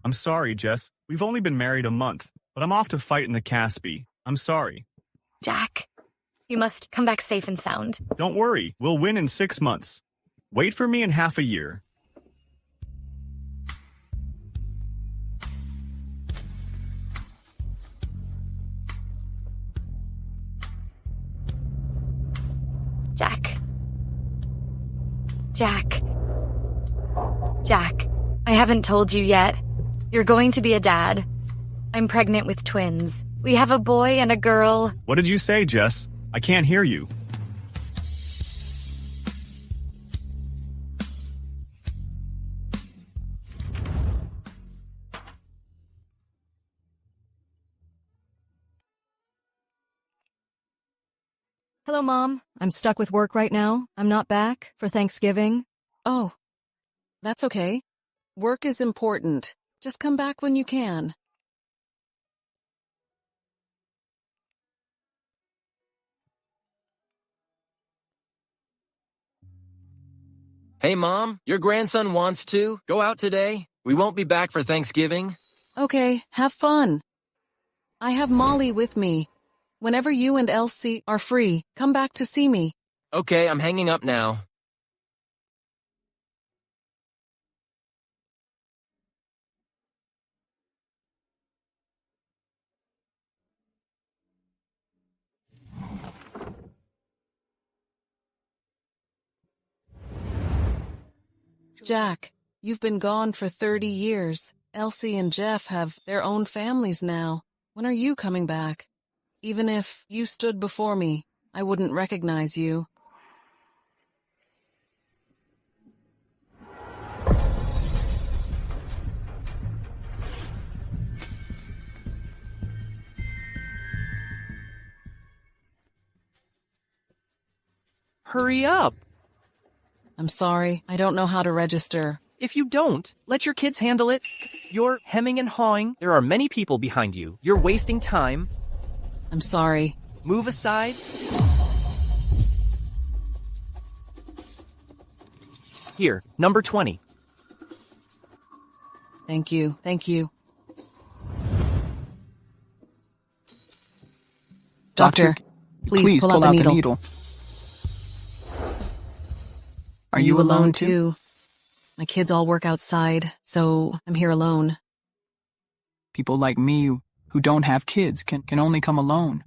I'm sorry, Jess. We've only been married a month, but I'm off to fight in the Caspi. I'm sorry. Jack, you must come back safe and sound. Don't worry, we'll win in 6 months. Wait for me in half a year. Jack. Jack. Jack, I haven't told you yet. You're going to be a dad. I'm pregnant with twins. We have a boy and a girl. What did you say, Jess? I can't hear you. Hello, Mom. I'm stuck with work right now. I'm not back for Thanksgiving. Oh, that's okay. Work is important. Just come back when you can. Hey, Mom, your grandson wants to go out today. We won't be back for Thanksgiving. Okay, have fun. I have Molly with me. Whenever you and Elsie are free, come back to see me. Okay, I'm hanging up now. Jack, you've been gone for 30 years. Elsie and Jeff have their own families now. When are you coming back? Even if you stood before me, I wouldn't recognize you. Hurry up! I'm sorry, I don't know how to register. If you don't, let your kids handle it. You're hemming and hawing. There are many people behind you. You're wasting time. I'm sorry. Move aside. Here, number 20. Thank you, thank you. Doctor, please pull out the needle. Are you alone too? My kids all work outside, so I'm here alone. People like me who don't have kids can only come alone.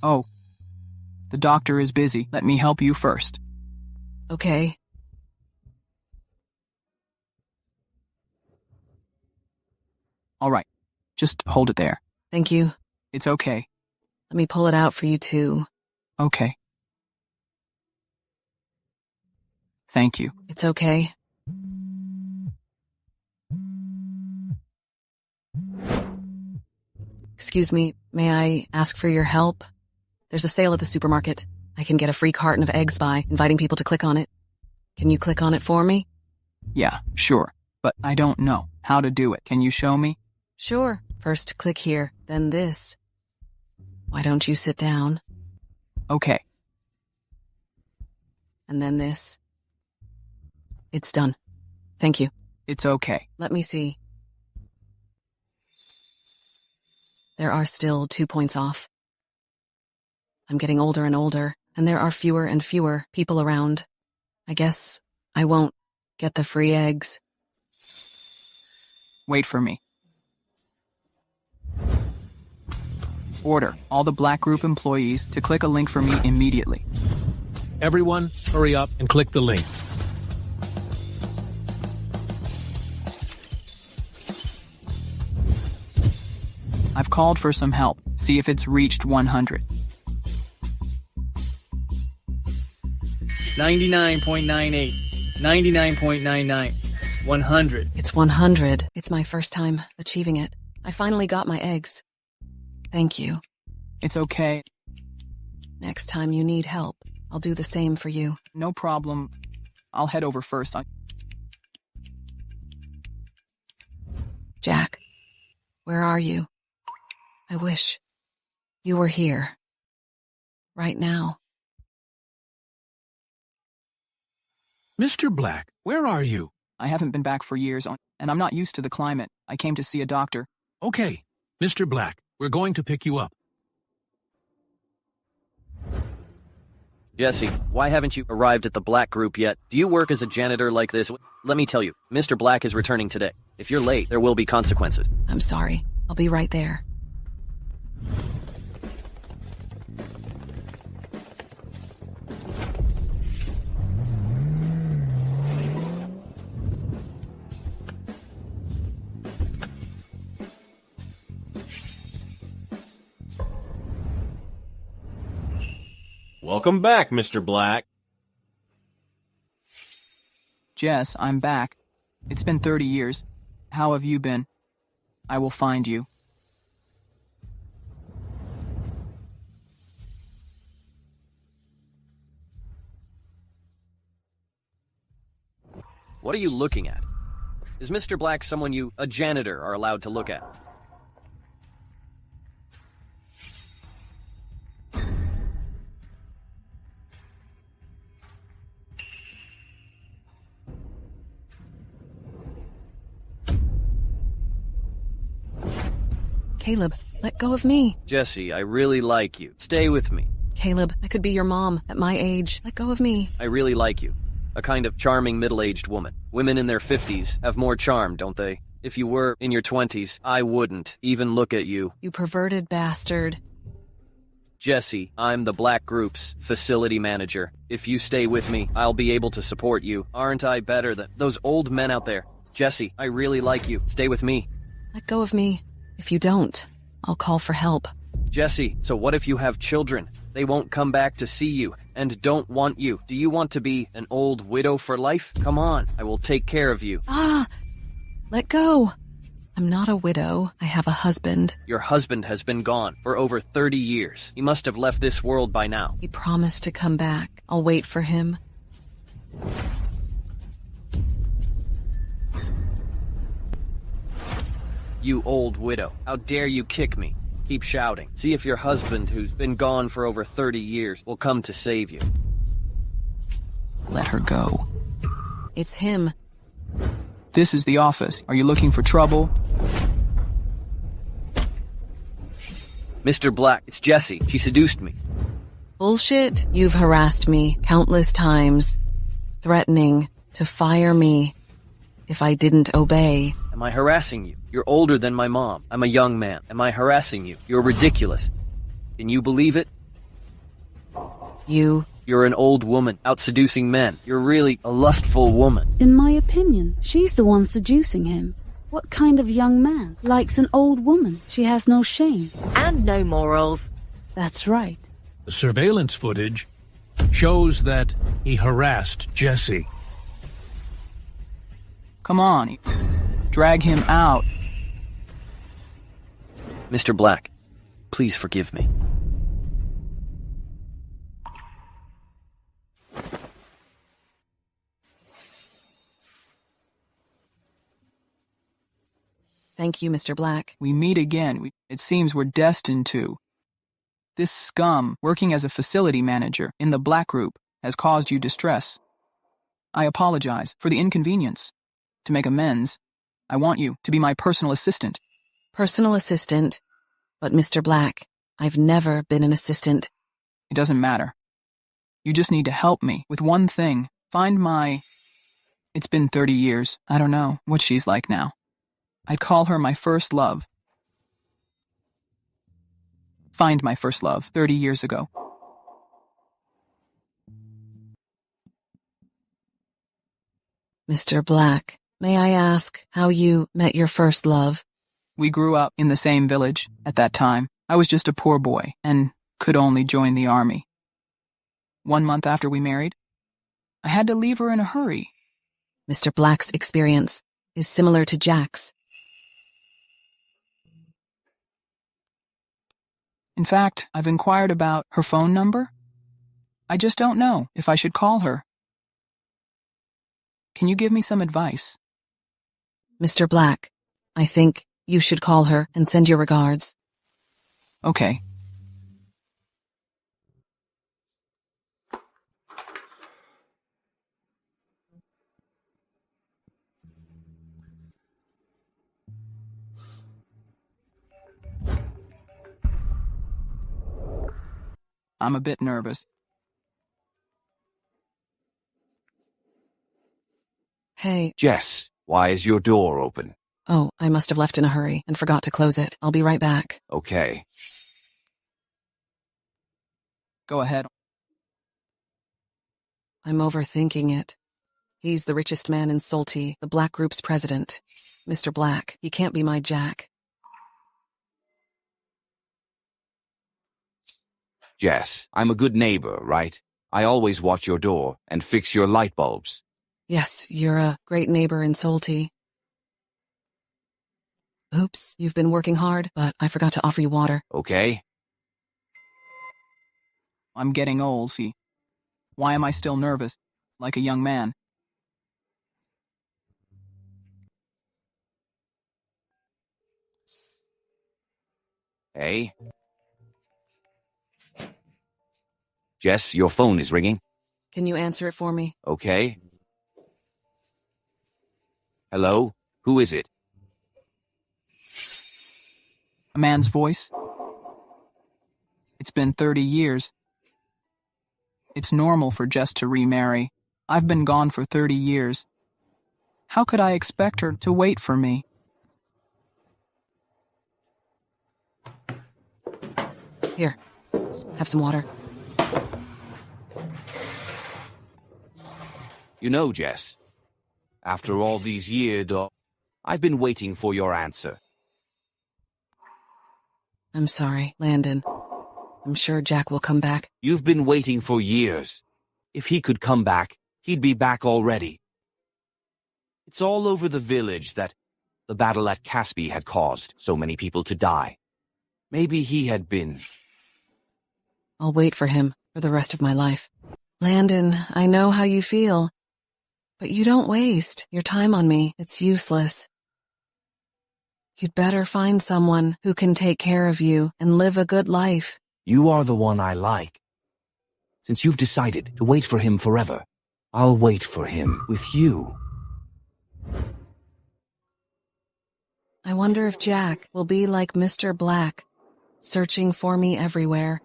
Oh, the doctor is busy. Let me help you first. Okay. All right, just hold it there. Thank you. It's okay. Let me pull it out for you too. Okay. Thank you. It's okay. Excuse me, may I ask for your help? There's a sale at the supermarket. I can get a free carton of eggs by inviting people to click on it. Can you click on it for me? Yeah, sure, but I don't know how to do it. Can you show me? Sure. First click here, then this. Why don't you sit down? Okay. And then this. It's done. Thank you. It's okay. Let me see. There are still 2 points off. I'm getting older and older, and there are fewer and fewer people around. I guess I won't get the free eggs. Wait for me. Order all the Black Group employees to click a link for me immediately. Everyone, hurry up and click the link. I've called for some help. See if it's reached 100. 99.98, 99.99, 100. It's 100. It's my first time achieving it. I finally got my eggs. Thank you. It's okay. Next time you need help, I'll do the same for you. No problem. I'll head over first. Jack, where are you? I wish you were here. Right now. Mr. Black, where are you? I haven't been back for years, and I'm not used to the climate. I came to see a doctor. Okay, Mr. Black, we're going to pick you up. Jesse, why haven't you arrived at the Black group yet? Do you work as a janitor like this? Let me tell you, Mr. Black is returning today. If you're late, there will be consequences. I'm sorry. I'll be right there. Welcome back, Mr. Black. Jess, I'm back. It's been 30 years. How have you been? I will find you. What are you looking at? Is Mr. Black someone a janitor, are allowed to look at? Caleb, let go of me. Jesse, I really like you. Stay with me. Caleb, I could be your mom at my age. Let go of me. I really like you. A kind of charming middle-aged woman. Women in their 50s have more charm, don't they? If you were in your 20s, I wouldn't even look at you. You perverted bastard. Jesse, I'm the Black Group's facility manager. If you stay with me, I'll be able to support you. Aren't I better than those old men out there? Jesse, I really like you. Stay with me. Let go of me. If you don't, I'll call for help. Jesse, so what if you have children? They won't come back to see you and don't want you. Do you want to be an old widow for life? Come on, I will take care of you. Let go. I'm not a widow. I have a husband. Your husband has been gone for over 30 years. He must have left this world by now. He promised to come back. I'll wait for him. You old widow, how dare you kick me? Keep shouting. See if your husband, who's been gone for over 30 years, will come to save you. Let her go. It's him. This is the office. Are you looking for trouble? Mr. Black, it's Jesse. She seduced me. Bullshit. You've harassed me countless times, threatening to fire me if I didn't obey. Am I harassing you? You're older than my mom. I'm a young man. Am I harassing you? You're ridiculous. Can you believe it? You're an old woman, out seducing men. You're really a lustful woman. In my opinion, she's the one seducing him. What kind of young man likes an old woman? She has no shame. And no morals. That's right. The surveillance footage shows that he harassed Jesse. Come on. Drag him out. Mr. Black, please forgive me. Thank you, Mr. Black. We meet again. It seems we're destined to. This scum, working as a facility manager in the Black Group, has caused you distress. I apologize for the inconvenience. To make amends, I want you to be my personal assistant. Personal assistant? But Mr. Black, I've never been an assistant. It doesn't matter. You just need to help me with one thing. Find my... It's been 30 years. I don't know what she's like now. I'd call her my first love. Find my first love 30 years ago. Mr. Black, may I ask how you met your first love? We grew up in the same village at that time. I was just a poor boy and could only join the army. 1 month after we married, I had to leave her in a hurry. Mr. Black's experience is similar to Jack's. In fact, I've inquired about her phone number. I just don't know if I should call her. Can you give me some advice? Mr. Black, I think you should call her and send your regards. Okay. I'm a bit nervous. Hey. Jess, why is your door open? Oh, I must have left in a hurry and forgot to close it. I'll be right back. Okay. Go ahead. I'm overthinking it. He's the richest man in Salty, the Black Group's president. Mr. Black, he can't be my Jack. Jess, I'm a good neighbor, right? I always watch your door and fix your light bulbs. Yes, you're a great neighbor in Salty. Oops, you've been working hard, but I forgot to offer you water. Okay. I'm getting old, see. Why am I still nervous? Like a young man. Hey? Jess, your phone is ringing. Can you answer it for me? Okay. Hello? Who is it? A man's voice. It's been 30 years. It's normal for Jess to remarry. I've been gone for 30 years. How could I expect her to wait for me? Here, have some water. You know, Jess, after all these years, I've been waiting for your answer. I'm sorry, Landon. I'm sure Jack will come back. You've been waiting for years. If he could come back, he'd be back already. It's all over the village that the battle at Caspi had caused so many people to die. Maybe he had been. I'll wait for him for the rest of my life. Landon, I know how you feel. But you don't waste your time on me. It's useless. You'd better find someone who can take care of you and live a good life. You are the one I like. Since you've decided to wait for him forever, I'll wait for him with you. I wonder if Jack will be like Mr. Black, searching for me everywhere.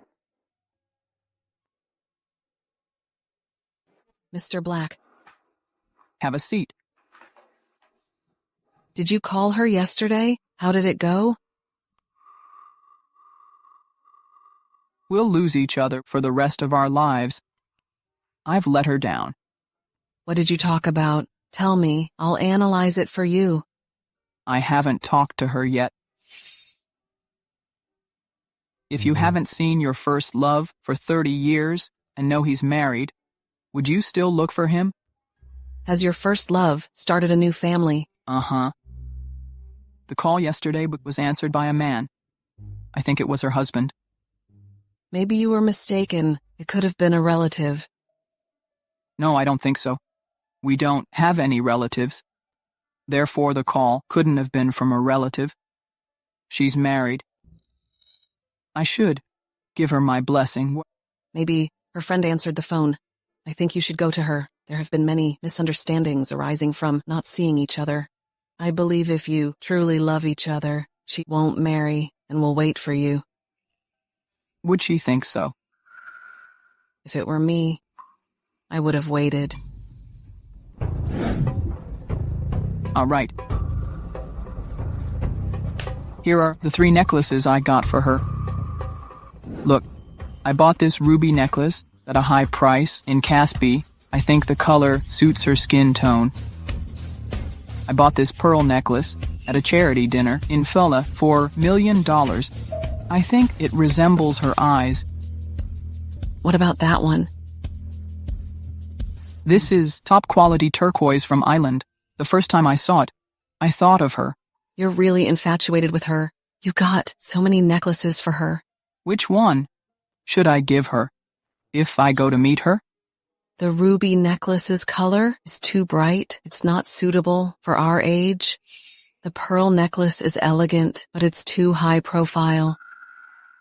Mr. Black. Have a seat. Did you call her yesterday? How did it go? We'll lose each other for the rest of our lives. I've let her down. What did you talk about? Tell me. I'll analyze it for you. I haven't talked to her yet. If you haven't seen your first love for 30 years and know he's married, would you still look for him? Has your first love started a new family? Uh-huh. The call yesterday was answered by a man. I think it was her husband. Maybe you were mistaken. It could have been a relative. No, I don't think so. We don't have any relatives. Therefore, the call couldn't have been from a relative. She's married. I should give her my blessing. Maybe her friend answered the phone. I think you should go to her. There have been many misunderstandings arising from not seeing each other. I believe if you truly love each other, she won't marry and will wait for you. Would she think so? If it were me, I would have waited. All right. Here are the 3 necklaces I got for her. Look, I bought this ruby necklace at a high price in Caspi. I think the color suits her skin tone. I bought this pearl necklace at a charity dinner in Fella for $1 million. I think it resembles her eyes. What about that one? This is top-quality turquoise from Island. The first time I saw it, I thought of her. You're really infatuated with her. You got so many necklaces for her. Which one should I give her if I go to meet her? The ruby necklace's color is too bright. It's not suitable for our age. The pearl necklace is elegant, but it's too high profile.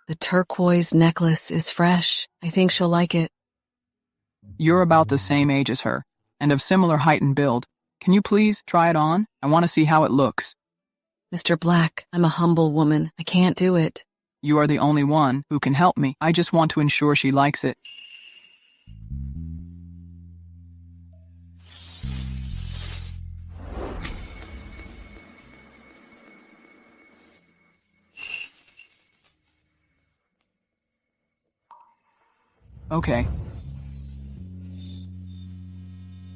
The turquoise necklace is fresh. I think she'll like it. You're about the same age as her, and of similar height and build. Can you please try it on? I want to see how it looks. Mr. Black, I'm a humble woman. I can't do it. You are the only one who can help me. I just want to ensure she likes it. Okay.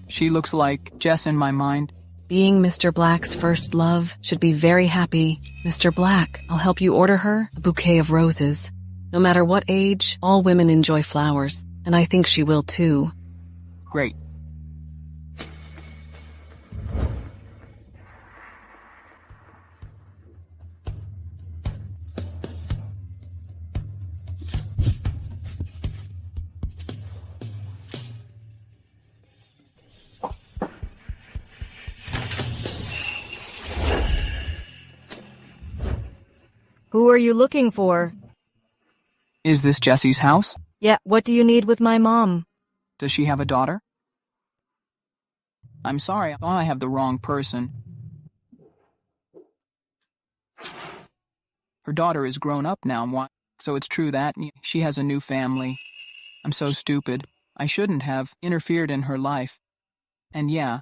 She looks like Jess in my mind. Being Mr. Black's first love should be very happy. Mr. Black, I'll help you order her a bouquet of roses. No matter what age, all women enjoy flowers, and I think she will too. Great. Who are you looking for? Is this Jessie's house? Yeah, what do you need with my mom? Does she have a daughter? I'm sorry, I thought I have the wrong person. Her daughter is grown up now, so it's true that she has a new family. I'm so stupid. I shouldn't have interfered in her life. And yeah,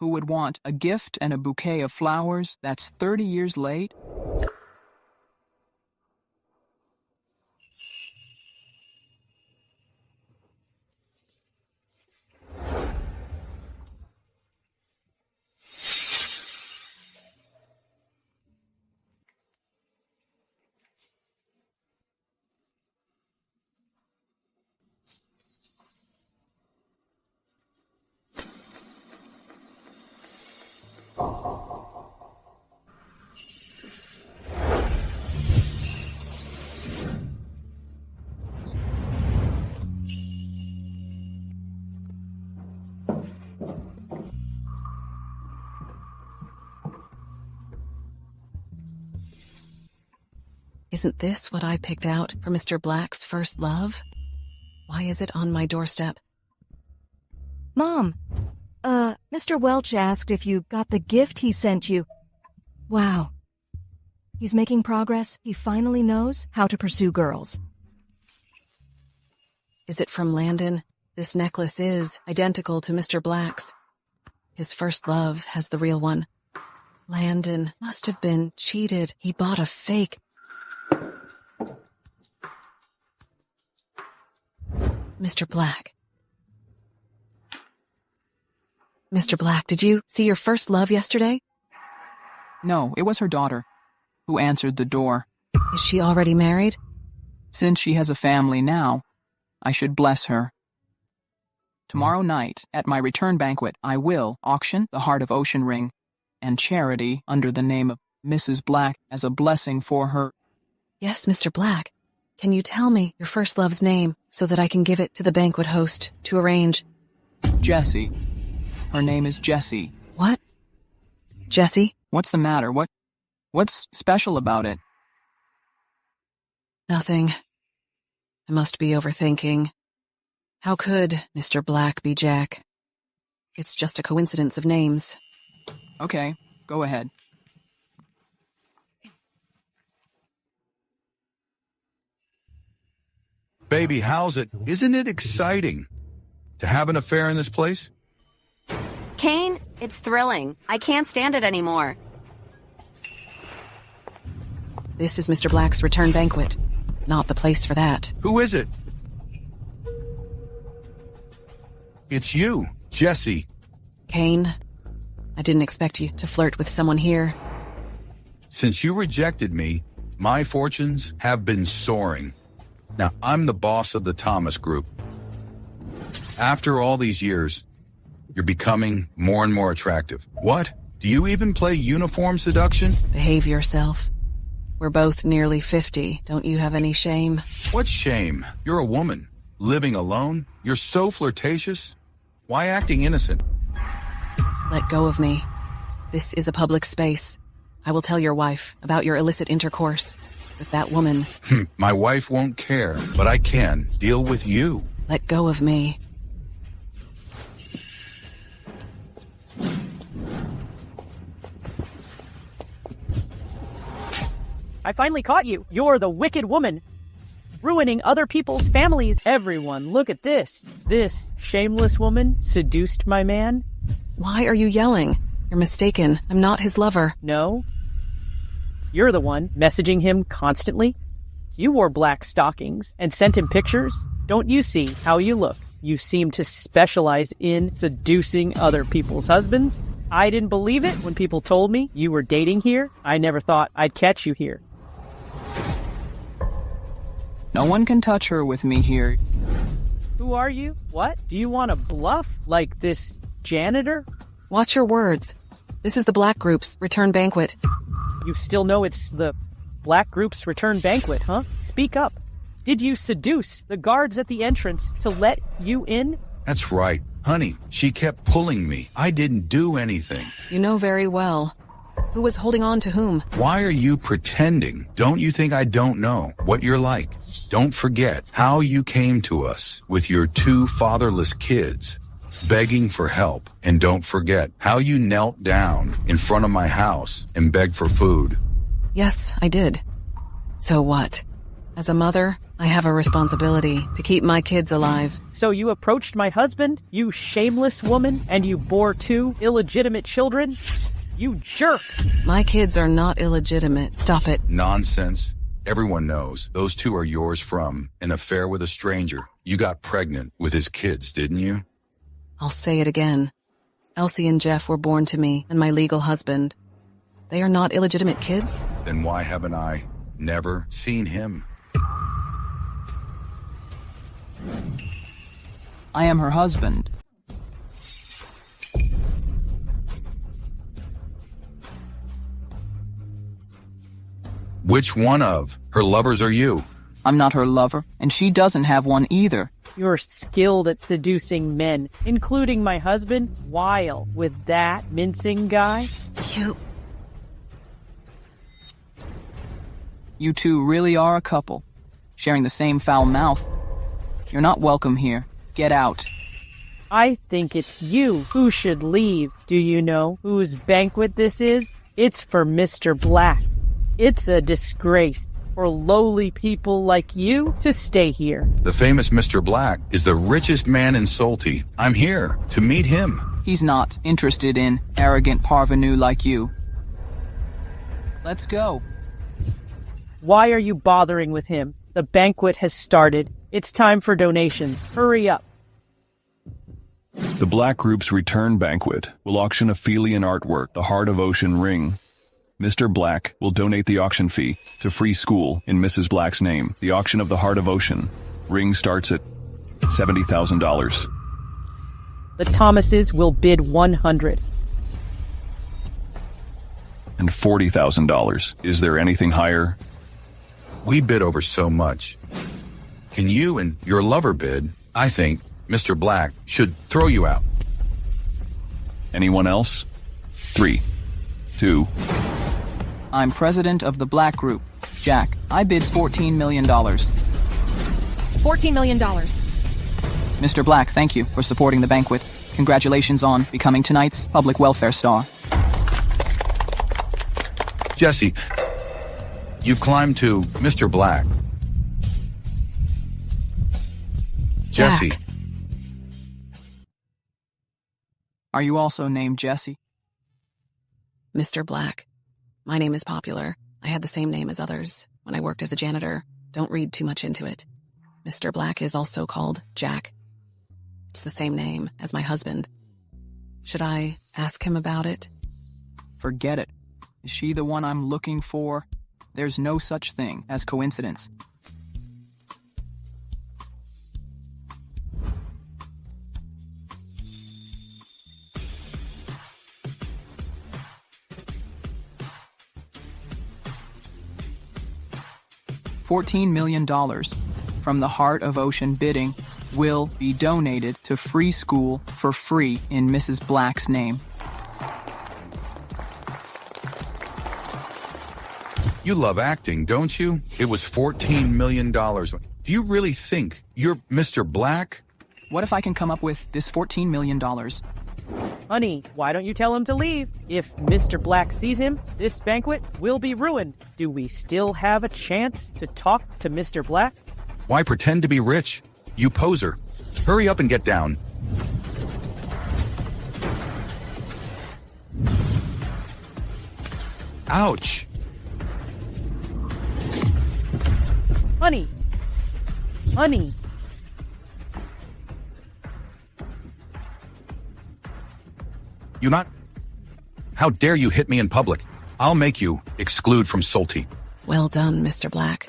who would want a gift and a bouquet of flowers that's 30 years late? Isn't this what I picked out for Mr. Black's first love? Why is it on my doorstep? Mom, Mr. Welch asked if you got the gift he sent you. Wow. He's making progress. He finally knows how to pursue girls. Is it from Landon? This necklace is identical to Mr. Black's. His first love has the real one. Landon must have been cheated. He bought a fake. Mr. Black. Mr. Black, did you see your first love yesterday? No, it was her daughter who answered the door. Is she already married? Since she has a family now, I should bless her. Tomorrow night, at my return banquet, I will auction the Heart of Ocean ring and charity under the name of Mrs. Black as a blessing for her. Yes, Mr. Black. Can you tell me your first love's name so that I can give it to the banquet host to arrange? Jessie. Her name is Jessie. What? Jessie? What's the matter? What's special about it? Nothing. I must be overthinking. How could Mr. Black be Jack? It's just a coincidence of names. Okay, go ahead. Baby, how's it? Isn't it exciting to have an affair in this place? Kane, it's thrilling. I can't stand it anymore. This is Mr. Black's return banquet. Not the place for that. Who is it? It's you, Jessie. Kane, I didn't expect you to flirt with someone here. Since you rejected me, my fortunes have been soaring. Now, I'm the boss of the Thomas Group. After all these years, you're becoming more and more attractive. What? Do you even play uniform seduction? Behave yourself. We're both nearly 50. Don't you have any shame? What shame? You're a woman. Living alone? You're so flirtatious. Why acting innocent? Let go of me. This is a public space. I will tell your wife about your illicit intercourse with that woman. My wife won't care, but I can deal with you. Let go of me. I finally caught you. You're the wicked woman, ruining other people's families. Everyone, look at this. This shameless woman seduced my man. Why are you yelling? You're mistaken. I'm not his lover. No. You're the one messaging him constantly. You wore black stockings and sent him pictures. Don't you see how you look? You seem to specialize in seducing other people's husbands. I didn't believe it when people told me you were dating here. I never thought I'd catch you here. No one can touch her with me here. Who are you? What? Do you want to bluff like this janitor? Watch your words. This is the Black Group's return banquet. You still know it's the Black Group's return banquet, huh? Speak up. Did you seduce the guards at the entrance to let you in? That's right. Honey, she kept pulling me. I didn't do anything. You know very well. Who was holding on to whom? Why are you pretending? Don't you think I don't know what you're like? Don't forget how you came to us with your 2 fatherless kids, begging for help. And don't forget how you knelt down in front of my house and begged for food. Yes, I did. So what? As a mother, I have a responsibility to keep my kids alive. So you approached my husband, you shameless woman, and you bore 2 illegitimate children? You jerk! My kids are not illegitimate. Stop it. Nonsense. Everyone knows those 2 are yours from an affair with a stranger. You got pregnant with his kids, didn't you? I'll say it again. Elsie and Jeff were born to me and my legal husband. They are not illegitimate kids? Then why haven't I never seen him? I am her husband. Which one of her lovers are you? I'm not her lover, and she doesn't have one either. You're skilled at seducing men, including my husband, while with that mincing guy. You 2 really are a couple, sharing the same foul mouth. You're not welcome here. Get out. I think it's you who should leave. Do you know whose banquet this is? It's for Mr. Black. It's a disgrace for lowly people like you to stay here. The famous Mr. Black is the richest man in Salty. I'm here to meet him. He's not interested in arrogant parvenu like you. Let's go. Why are you bothering with him? The banquet has started. It's time for donations. Hurry up. The Black Group's return banquet will auction a Felian artwork, the Heart of Ocean ring. Mr. Black will donate the auction fee to free school in Mrs. Black's name. The auction of the Heart of Ocean ring starts at $70,000. The Thomases will bid $100. And $40,000. Is there anything higher? We bid over so much. Can you and your lover bid? I think Mr. Black should throw you out. Anyone else? 3, 2. I'm president of the Black Group. Jack, I bid $14 million. $14 million. Mr. Black, thank you for supporting the banquet. Congratulations on becoming tonight's public welfare star. Jesse, you've climbed to Mr. Black. Jesse. Are you also named Jesse? Mr. Black. My name is popular. I had the same name as others when I worked as a janitor. Don't read too much into it. Mr. Black is also called Jack. It's the same name as my husband. Should I ask him about it? Forget it. Is she the one I'm looking for? There's no such thing as coincidence. $14 million from the Heart of Ocean bidding will be donated to free school for free in Mrs. Black's name. You love acting, don't you? It was $14 million. Do you really think you're Mr. Black? What if I can come up with this $14 million? Honey, why don't you tell him to leave? If Mr. Black sees him, this banquet will be ruined. Do we still have a chance to talk to Mr. Black? Why pretend to be rich? You poser. Hurry up and get down. Ouch! Honey! Honey! You not? How dare you hit me in public? I'll make you exclude from Salty. Well done, Mr. Black.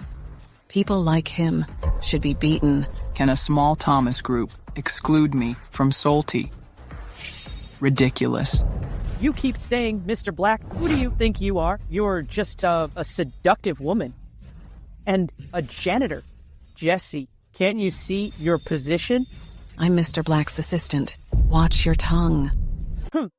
People like him should be beaten. Can a small Thomas group exclude me from Salty? Ridiculous. You keep saying, Mr. Black, who do you think you are? You're just a seductive woman. And a janitor. Jessie, can't you see your position? I'm Mr. Black's assistant. Watch your tongue.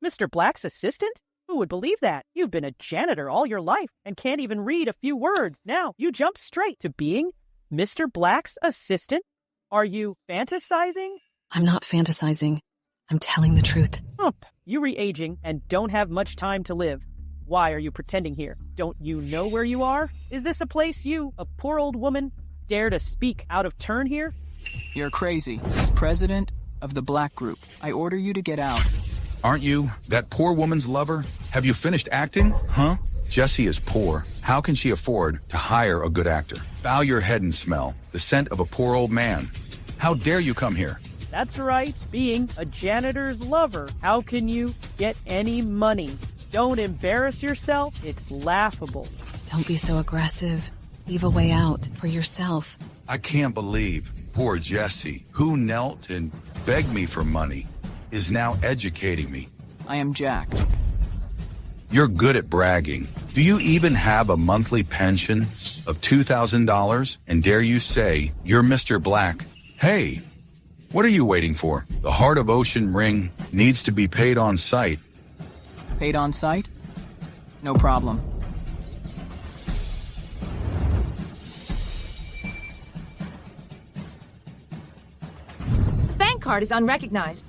Mr. Black's assistant? Who would believe that? You've been a janitor all your life and can't even read a few words. Now you jump straight to being Mr. Black's assistant? Are you fantasizing? I'm not fantasizing. I'm telling the truth. You re-aging and don't have much time to live. Why are you pretending here? Don't you know where you are? Is this a place you, a poor old woman, dare to speak out of turn here? You're crazy. As president of the Black Group, I order you to get out. Aren't you that poor woman's lover? Have you finished acting? Huh? Jessie is poor. How can she afford to hire a good actor? Bow your head and smell the scent of a poor old man. How dare you come here? That's right, being a janitor's lover. How can you get any money? Don't embarrass yourself. It's laughable. Don't be so aggressive. Leave a way out for yourself. I can't believe poor Jessie, who knelt and begged me for money, is now educating me. I am Jack. You're good at bragging. Do you even have a monthly pension of $2,000? And dare you say you're Mr. Black? Hey, what are you waiting for? The Heart of Ocean ring needs to be paid on site. Paid on site? No problem. Bank card is unrecognized.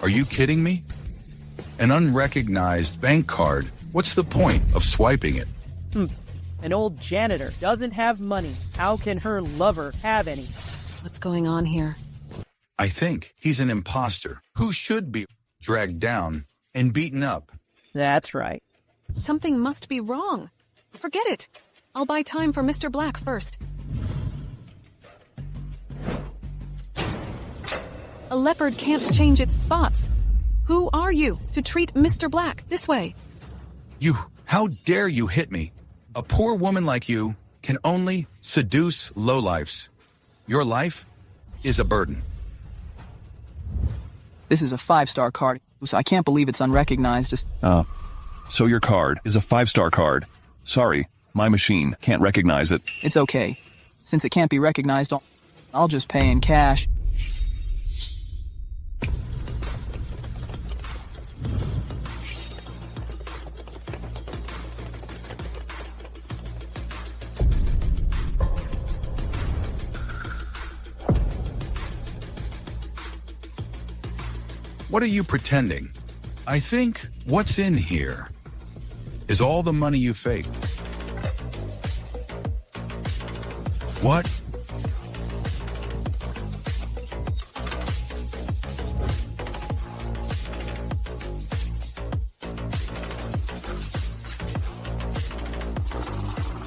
Are you kidding me? An unrecognized bank card? What's the point of swiping it? An old janitor doesn't have money. How can her lover have any? What's going on here? I think he's an impostor who should be dragged down and beaten up. That's right. Something must be wrong. Forget it. I'll buy time for Mr. Black first. A leopard can't change its spots. Who are you to treat Mr. Black this way? How dare you hit me? A poor woman like you can only seduce lowlifes. Your life is a burden. This is a 5-star card. I can't believe it's unrecognized. So your card is a 5-star card. Sorry, my machine can't recognize it. It's okay. Since it can't be recognized, I'll just pay in cash. What are you pretending? I think what's in here is all the money you faked. What?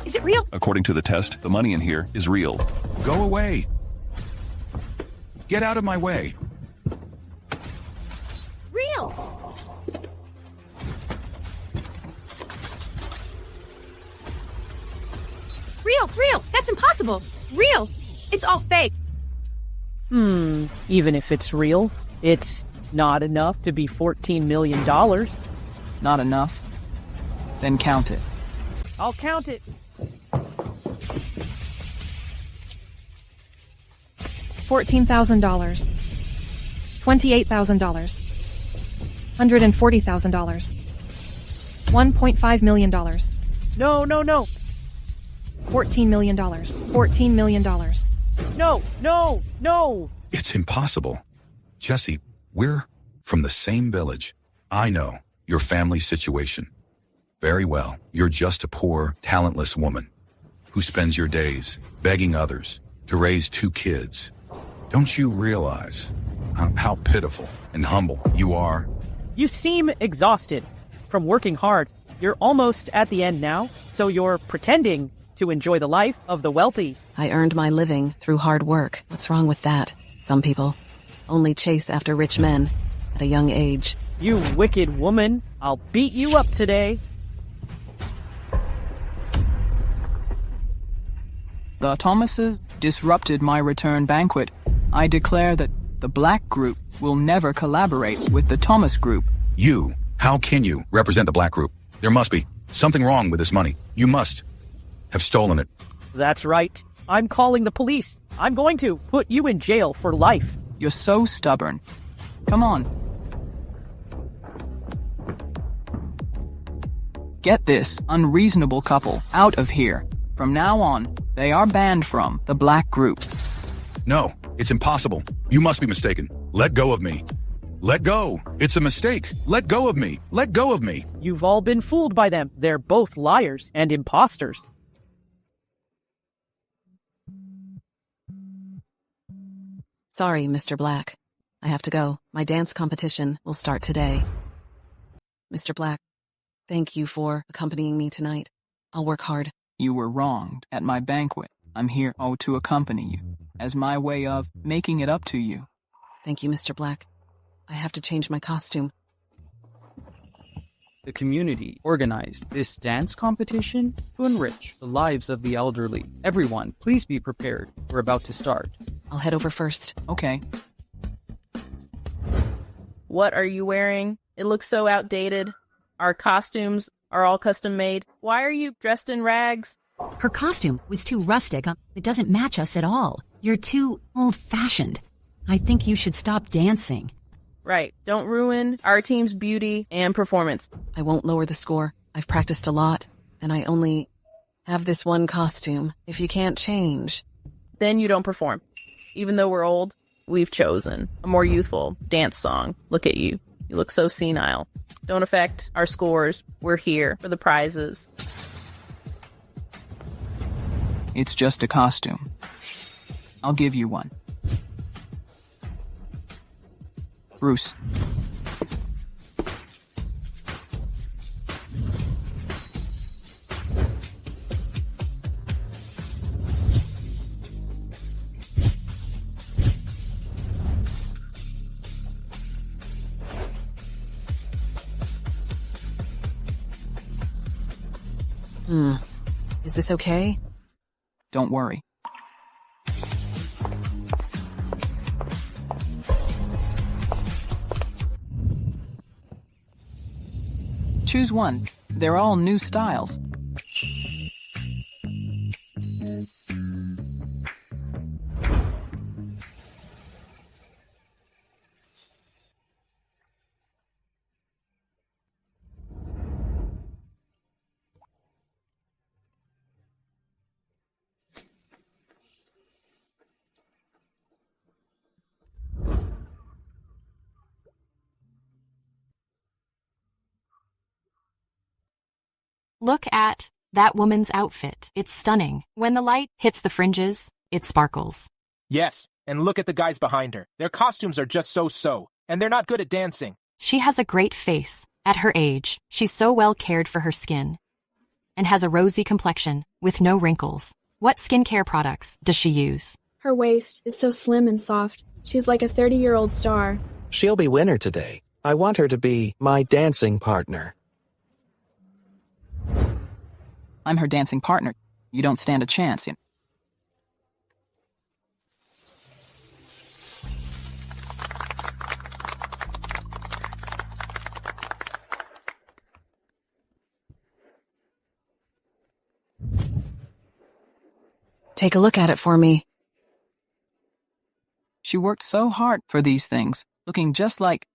Is it real? According to the test, the money in here is real. Go away. Get out of my way. Real. Real. That's impossible. Real. It's all fake. Even if it's real, it's not enough to be $14 million. Not enough? Then count it. I'll count it. $14,000. $28,000. $140,000. $1.5 million. No. $14 million. $14 million. No. It's impossible. Jessie, We're from the same village. I know your family's situation very well. You're just a poor, talentless woman who spends your days begging others to raise 2 kids. Don't you realize how pitiful and humble you are? You seem exhausted from working hard. You're almost at the end now, so you're pretending to enjoy the life of the wealthy. I earned my living through hard work. What's wrong with that? Some people only chase after rich men at a young age. You wicked woman. I'll beat you up today. The Thomases disrupted my return banquet. I declare that the Black Group will never collaborate with the Thomas Group. You? How can you represent the Black Group? There must be something wrong with this money. You must have stolen it. That's right. I'm calling the police. I'm going to put you in jail for life. You're so stubborn. Come on. Get this unreasonable couple out of here. From now on, they are banned from the Black Group. No, it's impossible. You must be mistaken. Let go of me. Let go. It's a mistake. Let go of me. Let go of me. You've all been fooled by them. They're both liars and imposters. Sorry, Mr. Black. I have to go. My dance competition will start today. Mr. Black, thank you for accompanying me tonight. I'll work hard. You were wronged at my banquet. I'm here, to accompany you, as my way of making it up to you. Thank you, Mr. Black. I have to change my costume. The community organized this dance competition to enrich the lives of the elderly. Everyone, please be prepared. We're about to start. I'll head over first. Okay. What are you wearing? It looks so outdated. Our costumes are all custom made. Why are you dressed in rags? Her costume was too rustic. It doesn't match us at all. You're too old-fashioned. I think you should stop dancing. Right. Don't ruin our team's beauty and performance. I won't lower the score. I've practiced a lot, and I only have this one costume. If you can't change, then you don't perform. Even though we're old, we've chosen a more youthful dance song. Look at you. You look so senile. Don't affect our scores. We're here for the prizes. It's just a costume. I'll give you one. Bruce. Is this okay? Don't worry. Choose one. They're all new styles. Look at that woman's outfit. It's stunning. When the light hits the fringes, it sparkles. Yes, and look at the guys behind her. Their costumes are just so, and they're not good at dancing. She has a great face. At her age, she's so well cared for her skin and has a rosy complexion with no wrinkles. What skincare products does she use? Her waist is so slim and soft. She's like a 30-year-old star. She'll be winner today. I want her to be my dancing partner. I'm her dancing partner. You don't stand a chance. Take a look at it for me. She worked so hard for these things, looking just like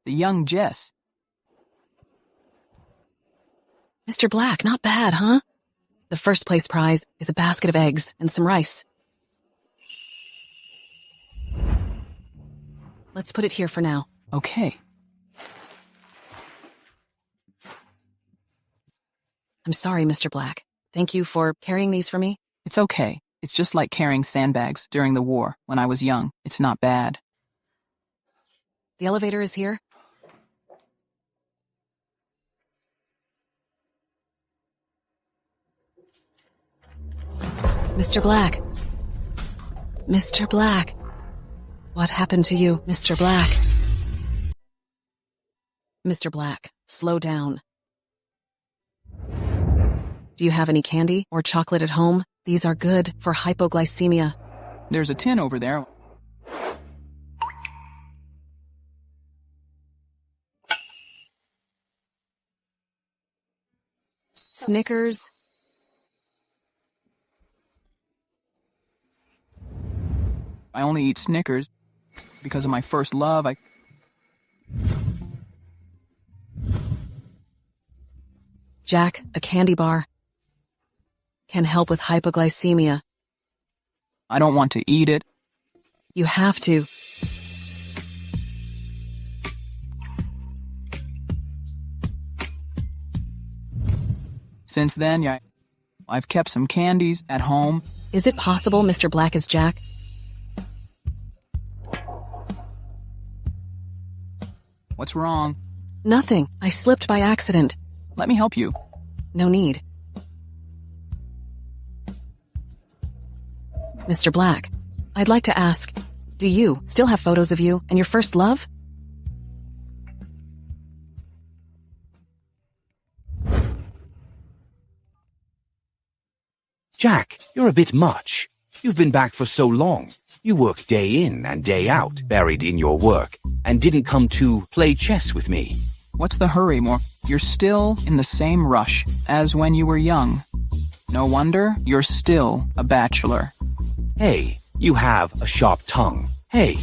the young Jess. Mr. Black, not bad, huh? The first place prize is a basket of eggs and some rice. Let's put it here for now. Okay. I'm sorry, Mr. Black. Thank you for carrying these for me. It's okay. It's just like carrying sandbags during the war when I was young. It's not bad. The elevator is here. Mr. Black. Mr. Black. What happened to you, Mr. Black? Mr. Black, slow down. Do you have any candy or chocolate at home? These are good for hypoglycemia. There's a tin over there. Snickers. I only eat Snickers because of my first love. Jack, a candy bar can help with hypoglycemia. I don't want to eat it. You have to. Since then, I've kept some candies at home. Is it possible Mr. Black is Jack? What's wrong? Nothing. I slipped by accident. Let me help you. No need. Mr. Black, I'd like to ask, do you still have photos of you and your first love? Jack, you're a bit much. You've been back for so long. You work day in and day out, buried in your work, and didn't come to play chess with me. What's the hurry, Moore? You're still in the same rush as when you were young. No wonder you're still a bachelor. Hey, you have a sharp tongue. Hey,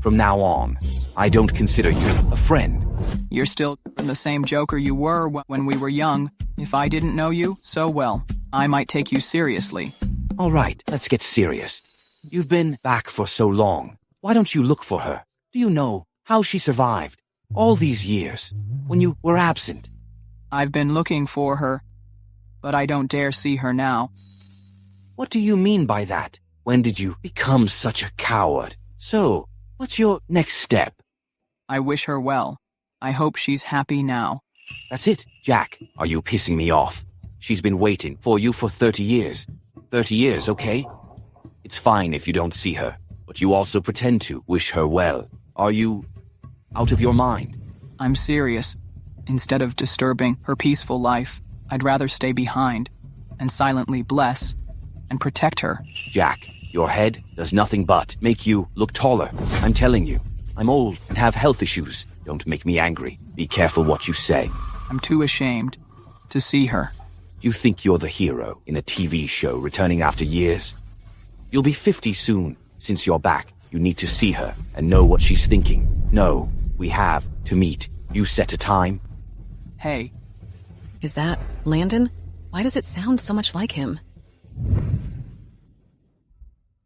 from now on, I don't consider you a friend. You're still the same joker you were when we were young. If I didn't know you so well, I might take you seriously. All right, let's get serious. You've been back for so long. Why don't you look for her? Do you know how she survived all these years when you were absent? I've been looking for her, but I don't dare see her now. What do you mean by that? When did you become such a coward? So, what's your next step? I wish her well. I hope she's happy now. That's it, Jack. Are you pissing me off? She's been waiting for you for 30 years. 30 years, okay? It's fine if you don't see her, but you also pretend to wish her well. Are you out of your mind? I'm serious. Instead of disturbing her peaceful life, I'd rather stay behind and silently bless and protect her. Jack, your head does nothing but make you look taller. I'm telling you, I'm old and have health issues. Don't make me angry. Be careful what you say. I'm too ashamed to see her. You think you're the hero in a TV show returning after years? You'll be 50 soon. Since you're back, you need to see her and know what she's thinking. No, we have to meet. You set a time. Hey. Is that Landon? Why does it sound so much like him?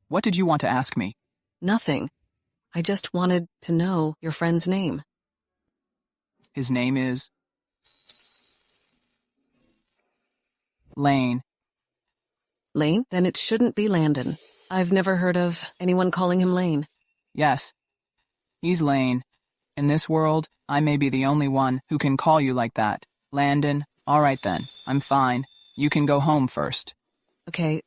What did you want to ask me? Nothing. I just wanted to know your friend's name. His name is Lane. Lane? Then it shouldn't be Landon. I've never heard of anyone calling him Lane. Yes, he's Lane. In this world, I may be the only one who can call you like that. Landon, all right then, I'm fine. You can go home first. Okay.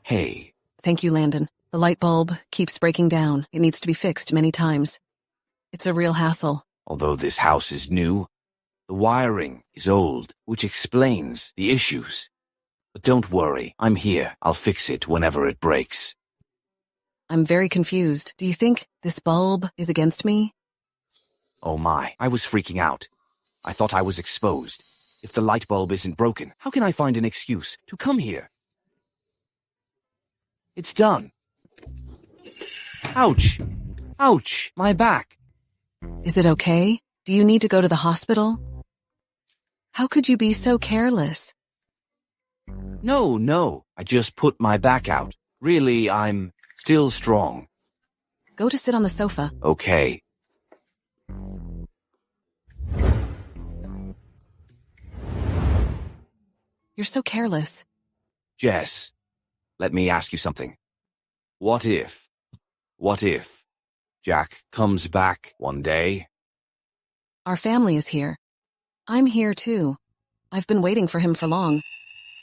Hey. Thank you, Landon. The light bulb keeps breaking down. It needs to be fixed many times. It's a real hassle. Although this house is new, the wiring is old, which explains the issues. But don't worry, I'm here. I'll fix it whenever it breaks. I'm very confused. Do you think this bulb is against me? Oh my, I was freaking out. I thought I was exposed. If the light bulb isn't broken, how can I find an excuse to come here? It's done. Ouch! Ouch! My back! Is it okay? Do you need to go to the hospital? How could you be so careless? No, I just put my back out. Really, I'm Still strong. Go to sit on the sofa. Okay. You're so careless. Jess, let me ask you something. What if Jack comes back one day? Our family is here. I'm here too. I've been waiting for him for long.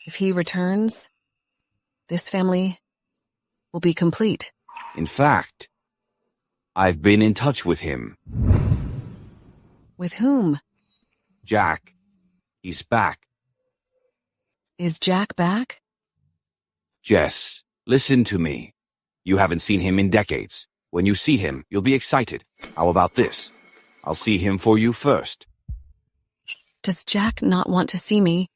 If he returns, this family will be complete. In fact, I've been in touch with him. With whom? Jack. He's back. Is Jack back? Jess, listen to me. You haven't seen him in decades. When you see him, you'll be excited. How about this? I'll see him for you first. Does Jack not want to see me?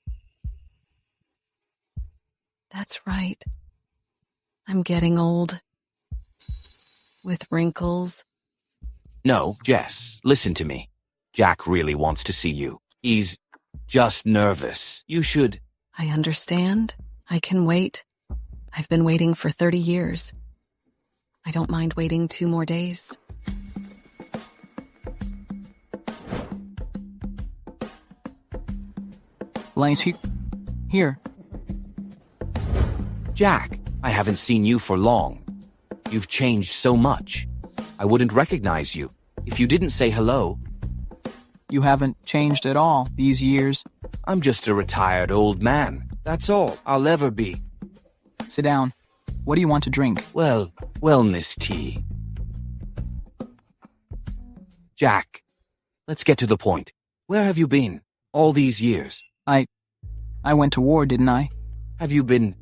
That's right. I'm getting old. With wrinkles. No, Jess, listen to me. Jack really wants to see you. He's just nervous. You should... I understand. I can wait. I've been waiting for 30 years. I don't mind waiting 2 more days. Lane's here. Jack, I haven't seen you for long. You've changed so much. I wouldn't recognize you if you didn't say hello. You haven't changed at all these years. I'm just a retired old man. That's all I'll ever be. Sit down. What do you want to drink? Well, wellness tea. Jack, let's get to the point. Where have you been all these years? I went to war, didn't I? Have you been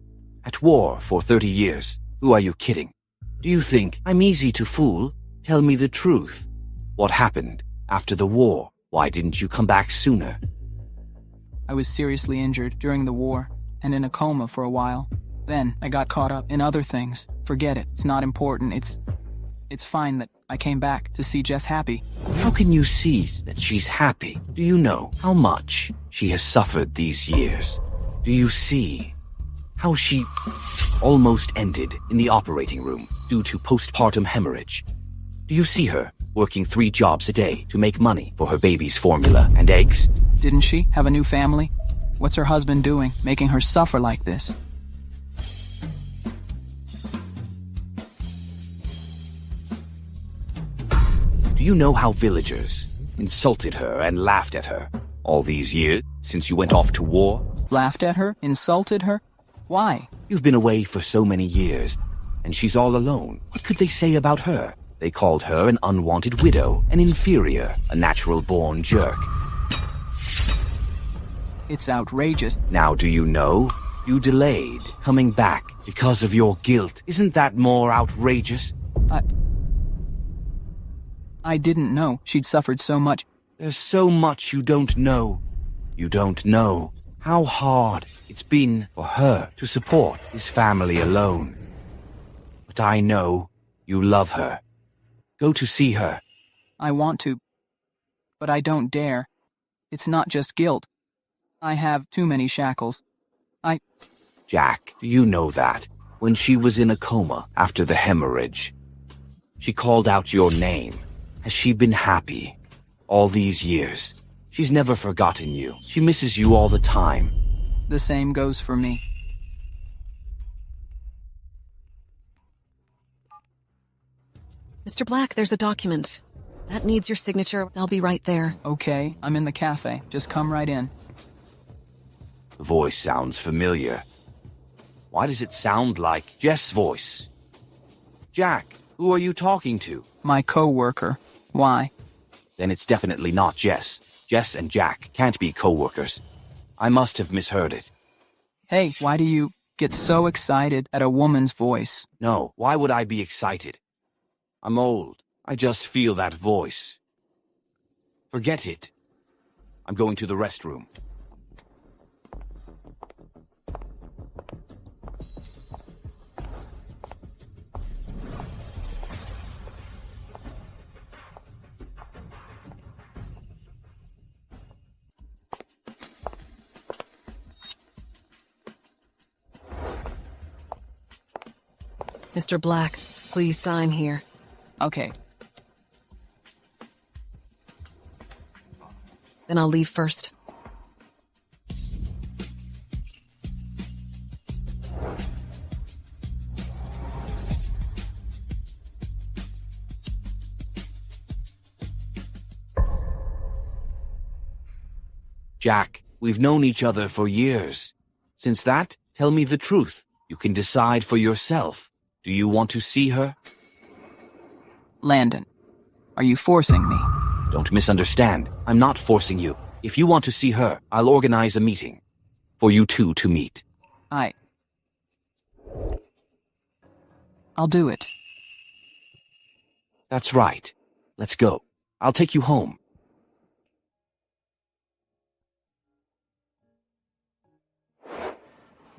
at war for 30 years? Who are you kidding? Do you think I'm easy to fool? Tell me the truth. What happened after the war? Why didn't you come back sooner? I was seriously injured during the war and in a coma for a while. Then I got caught up in other things. Forget it. It's not important. It's fine that I came back to see Jess happy. How can you see that she's happy? Do you know how much she has suffered these years? Do you see how she almost ended in the operating room due to postpartum hemorrhage? Do you see her working 3 jobs a day to make money for her baby's formula and eggs? Didn't she have a new family? What's her husband doing, making her suffer like this? Do you know how villagers insulted her and laughed at her all these years since you went off to war? Laughed at her? Insulted her? Why? You've been away for so many years, and she's all alone. What could they say about her? They called her an unwanted widow, an inferior, a natural-born jerk. It's outrageous. Now do you know? You delayed coming back because of your guilt. Isn't that more outrageous? I didn't know she'd suffered so much. There's so much you don't know. You don't know how hard it's been for her to support his family alone. But I know you love her. Go to see her. I want to, but I don't dare. It's not just guilt. I have too many shackles. Jack, do you know that when she was in a coma after the hemorrhage, she called out your name? Has she been happy all these years? She's never forgotten you. She misses you all the time. The same goes for me. Mr. Black, there's a document. That needs your signature. I'll be right there. Okay, I'm in the cafe. Just come right in. The voice sounds familiar. Why does it sound like Jess' voice? Jack, who are you talking to? My co-worker. Why? Then it's definitely not Jess. Jess and Jack can't be co-workers. I must have misheard it. Hey, why do you get so excited at a woman's voice? No, why would I be excited? I'm old. I just feel that voice. Forget it. I'm going to the restroom. Mr. Black, please sign here. Okay. Then I'll leave first. Jack, we've known each other for years. Since that, tell me the truth. You can decide for yourself. Do you want to see her? Landon, are you forcing me? Don't misunderstand. I'm not forcing you. If you want to see her, I'll organize a meeting for you two to meet. I'll do it. That's right. Let's go. I'll take you home.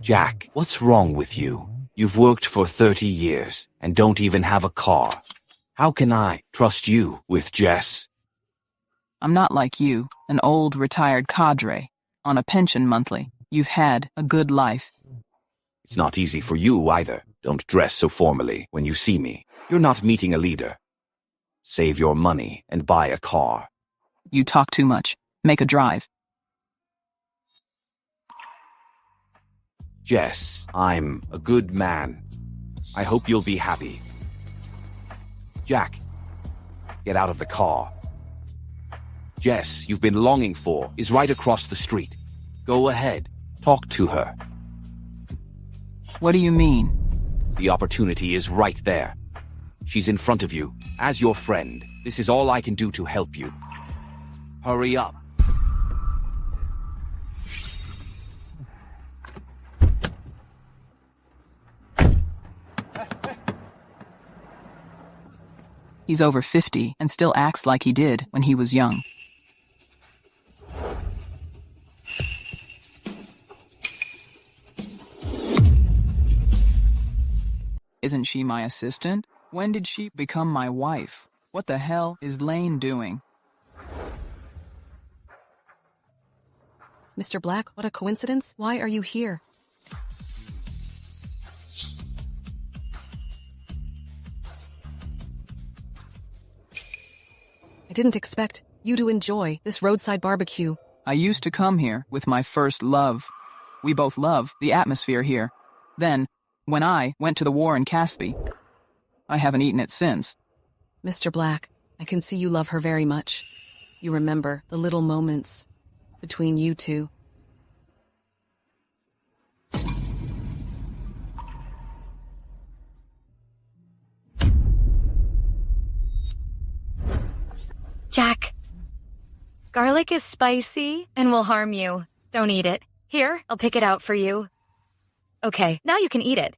Jack, what's wrong with you? You've worked for 30 years and don't even have a car. How can I trust you with Jess? I'm not like you, an old retired cadre, on a pension monthly. You've had a good life. It's not easy for you either. Don't dress so formally when you see me. You're not meeting a leader. Save your money and buy a car. You talk too much. Make a drive. Jess, I'm a good man. I hope you'll be happy. Jack, get out of the car. Jess, you've been longing for, is right across the street. Go ahead, talk to her. What do you mean? The opportunity is right there. She's in front of you. As your friend, this is all I can do to help you. Hurry up. He's over 50 and still acts like he did when he was young. Isn't she my assistant? When did she become my wife? What the hell is Lane doing? Mr. Black, what a coincidence. Why are you here? I didn't expect you to enjoy this roadside barbecue. I used to come here with my first love. We both love the atmosphere here. Then, when I went to the war in Caspi, I haven't eaten it since. Mr. Black, I can see you love her very much. You remember the little moments between you two. Jack, garlic is spicy and will harm you. Don't eat it. Here, I'll pick it out for you. Okay, now you can eat it.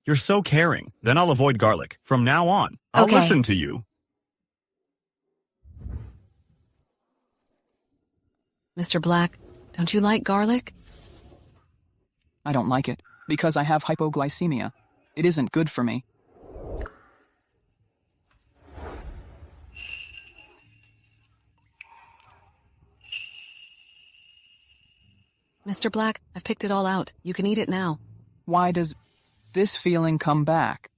You're so caring. Then I'll avoid garlic. From now on, I'll Okay. listen to you. Mr. Black, don't you like garlic? I don't like it because I have hypoglycemia. It isn't good for me. Mr. Black, I've picked it all out. You can eat it now. Why does this feeling come back?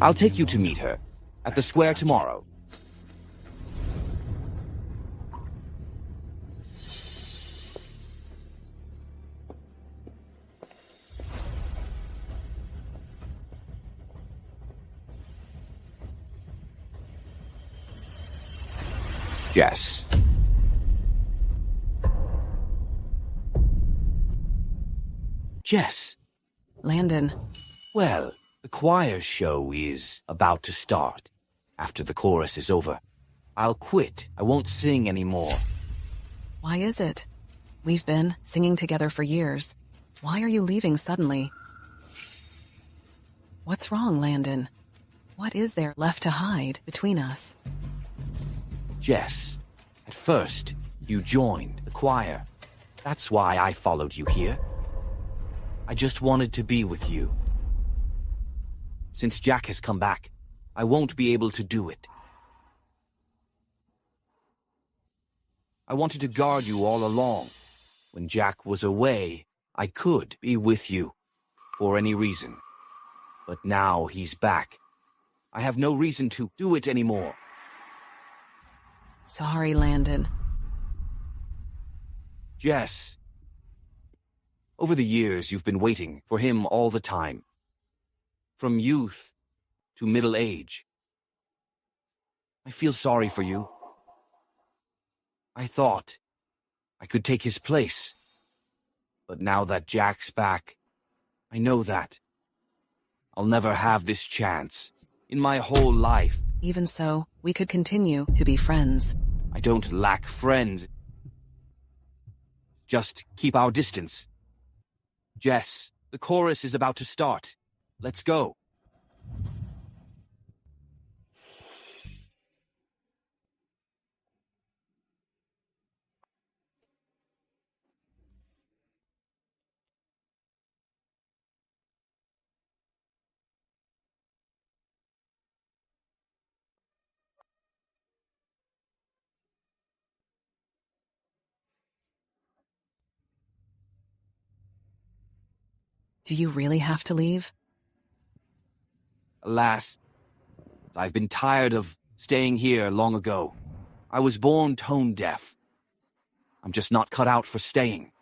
I'll take you to meet her at the square tomorrow. Jess. Jess. Landon. Well, the choir show is about to start. After the chorus is over, I'll quit. I won't sing anymore. Why is it? We've been singing together for years. Why are you leaving suddenly? What's wrong, Landon? What is there left to hide between us? Jess, at first, you joined the choir. That's why I followed you here. I just wanted to be with you. Since Jack has come back, I won't be able to do it. I wanted to guard you all along. When Jack was away, I could be with you, for any reason. But now he's back. I have no reason to do it anymore. Sorry, Landon. Jess. Over the years, you've been waiting for him all the time. From youth to middle age. I feel sorry for you. I thought I could take his place. But now that Jack's back, I know that I'll never have this chance in my whole life. Even so, we could continue to be friends. I don't lack friends. Just keep our distance. Jess, the chorus is about to start. Let's go. Do you really have to leave? Alas, I've been tired of staying here long ago. I was born tone deaf. I'm just not cut out for staying.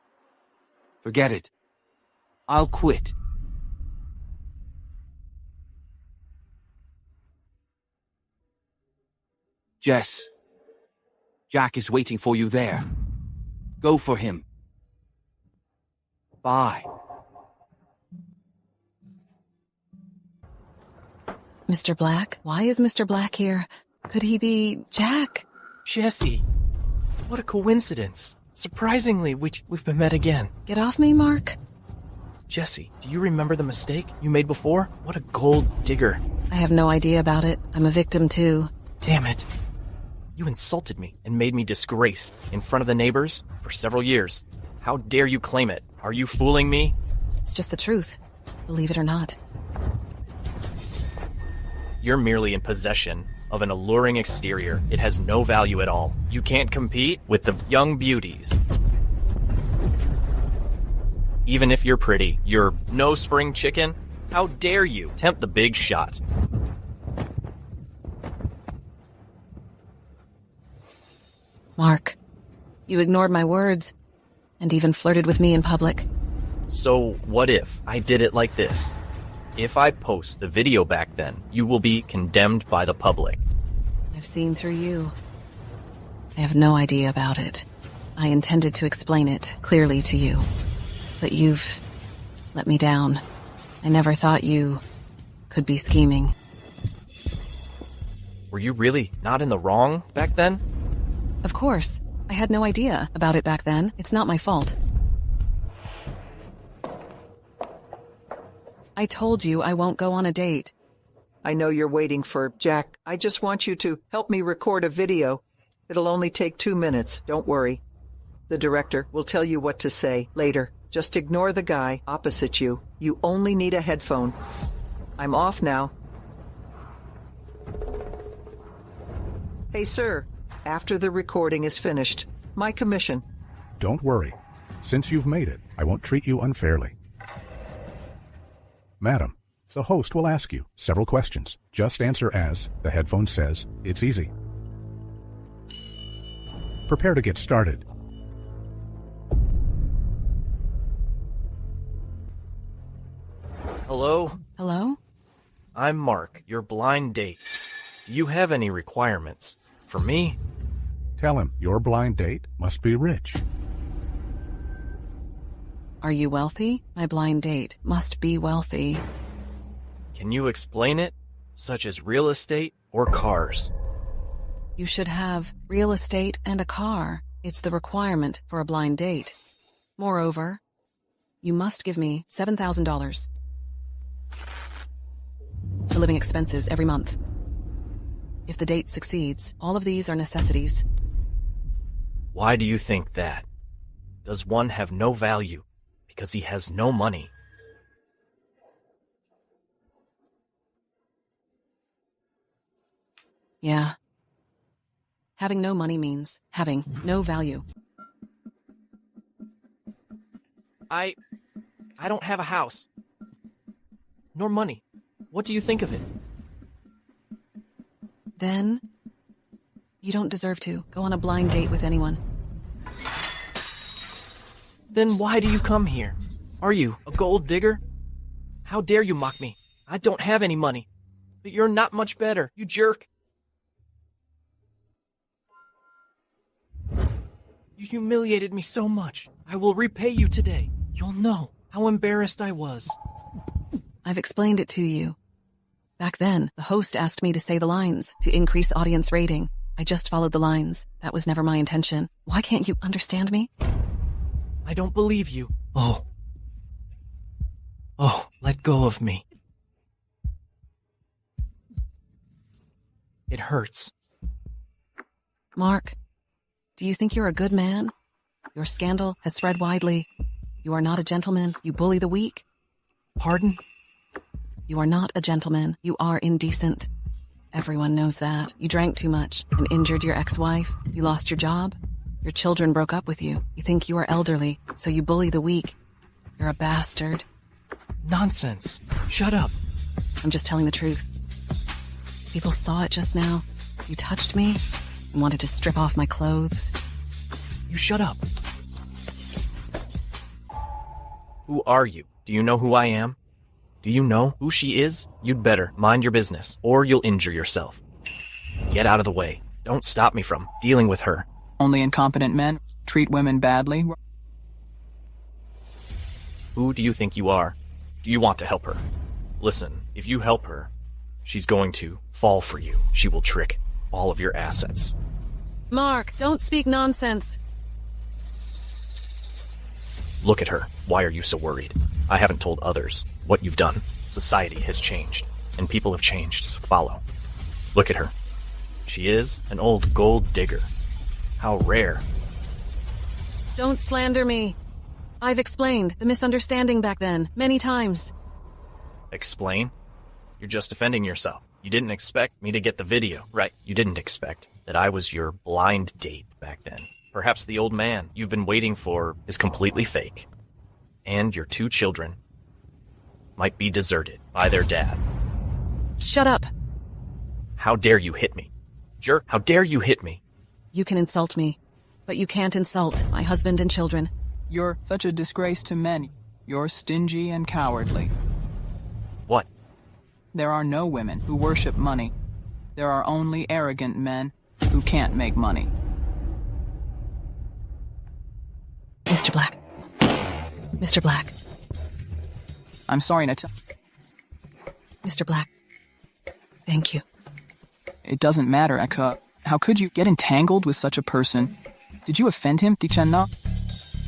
Forget it. I'll quit. Jess, Jack is waiting for you there. Go for him. Bye. Mr. Black? Why is Mr. Black here? Could he be Jack? Jesse, what a coincidence. Surprisingly, we've been met again. Get off me, Mark. Jesse, do you remember the mistake you made before? What a gold digger. I have no idea about it. I'm a victim too. Damn it. You insulted me and made me disgraced in front of the neighbors for several years. How dare you claim it? Are you fooling me? It's just the truth. Believe it or not. You're merely in possession of an alluring exterior. It has no value at all. You can't compete with the young beauties. Even if you're pretty, you're no spring chicken. How dare you tempt the big shot? Mark, you ignored my words and even flirted with me in public. So what if I did it like this? If I post the video back then, you will be condemned by the public. I've seen through you. I have no idea about it. I intended to explain it clearly to you. But you've let me down. I never thought you could be scheming. Were you really not in the wrong back then? Of course. I had no idea about it back then. It's not my fault. I told you I won't go on a date. I know you're waiting for Jack. I just want you to help me record a video. It'll only take 2 minutes. Don't worry. The director will tell you what to say later. Just ignore the guy opposite you. You only need a headphone. I'm off now. Hey, sir. After the recording is finished, my commission. Don't worry. Since you've made it, I won't treat you unfairly. Madam, the host will ask you several questions. Just answer as the headphone says. It's easy. Prepare to get started. Hello? Hello? I'm Mark, your blind date. Do you have any requirements for me? Tell him your blind date must be rich. Are you wealthy? My blind date must be wealthy. Can you explain it? Such as real estate or cars? You should have real estate and a car. It's the requirement for a blind date. Moreover, you must give me $7,000 for living expenses every month. If the date succeeds, all of these are necessities. Why do you think that? Does one have no value because he has no money? Yeah. Having no money means having no value. I don't have a house. Nor money. What do you think of it? Then, you don't deserve to go on a blind date with anyone. Then why do you come here? Are you a gold digger? How dare you mock me? I don't have any money. But you're not much better, you jerk. You humiliated me so much. I will repay you today. You'll know how embarrassed I was. I've explained it to you. Back then, the host asked me to say the lines to increase audience rating. I just followed the lines. That was never my intention. Why can't you understand me? I don't believe you. Oh, let go of me. It hurts. Mark, do you think you're a good man? Your scandal has spread widely. You are not a gentleman. You bully the weak. Pardon? You are not a gentleman. You are indecent. Everyone knows that. You drank too much and injured your ex-wife. You lost your job. Your children broke up with you. You think you are elderly, so you bully the weak. You're a bastard. Nonsense. Shut up. I'm just telling the truth. People saw it just now. You touched me and wanted to strip off my clothes. You shut up. Who are you? Do you know who I am? Do you know who she is? You'd better mind your business, or you'll injure yourself. Get out of the way. Don't stop me from dealing with her. Only incompetent men treat women badly. Who do you think you are? Do you want to help her? Listen, if you help her, she's going to fall for you. She will trick all of your assets. Mark, don't speak nonsense. Look at her. Why are you so worried? I haven't told others what you've done. Society has changed, and people have changed, so follow. Look at her. She is an old gold digger. How rare. Don't slander me. I've explained the misunderstanding back then, many times. Explain? You're just defending yourself. You didn't expect me to get the video, right? You didn't expect that I was your blind date back then. Perhaps the old man you've been waiting for is completely fake. And your 2 children might be deserted by their dad. Shut up. How dare you hit me? Jerk, how dare you hit me? You can insult me, but you can't insult my husband and children. You're such a disgrace to men. You're stingy and cowardly. What? There are no women who worship money. There are only arrogant men who can't make money. Mr. Black. Mr. Black. I'm sorry, Nata. Mr. Black. Thank you. It doesn't matter, Eka. How could you get entangled with such a person? Did you offend him, Dichenna?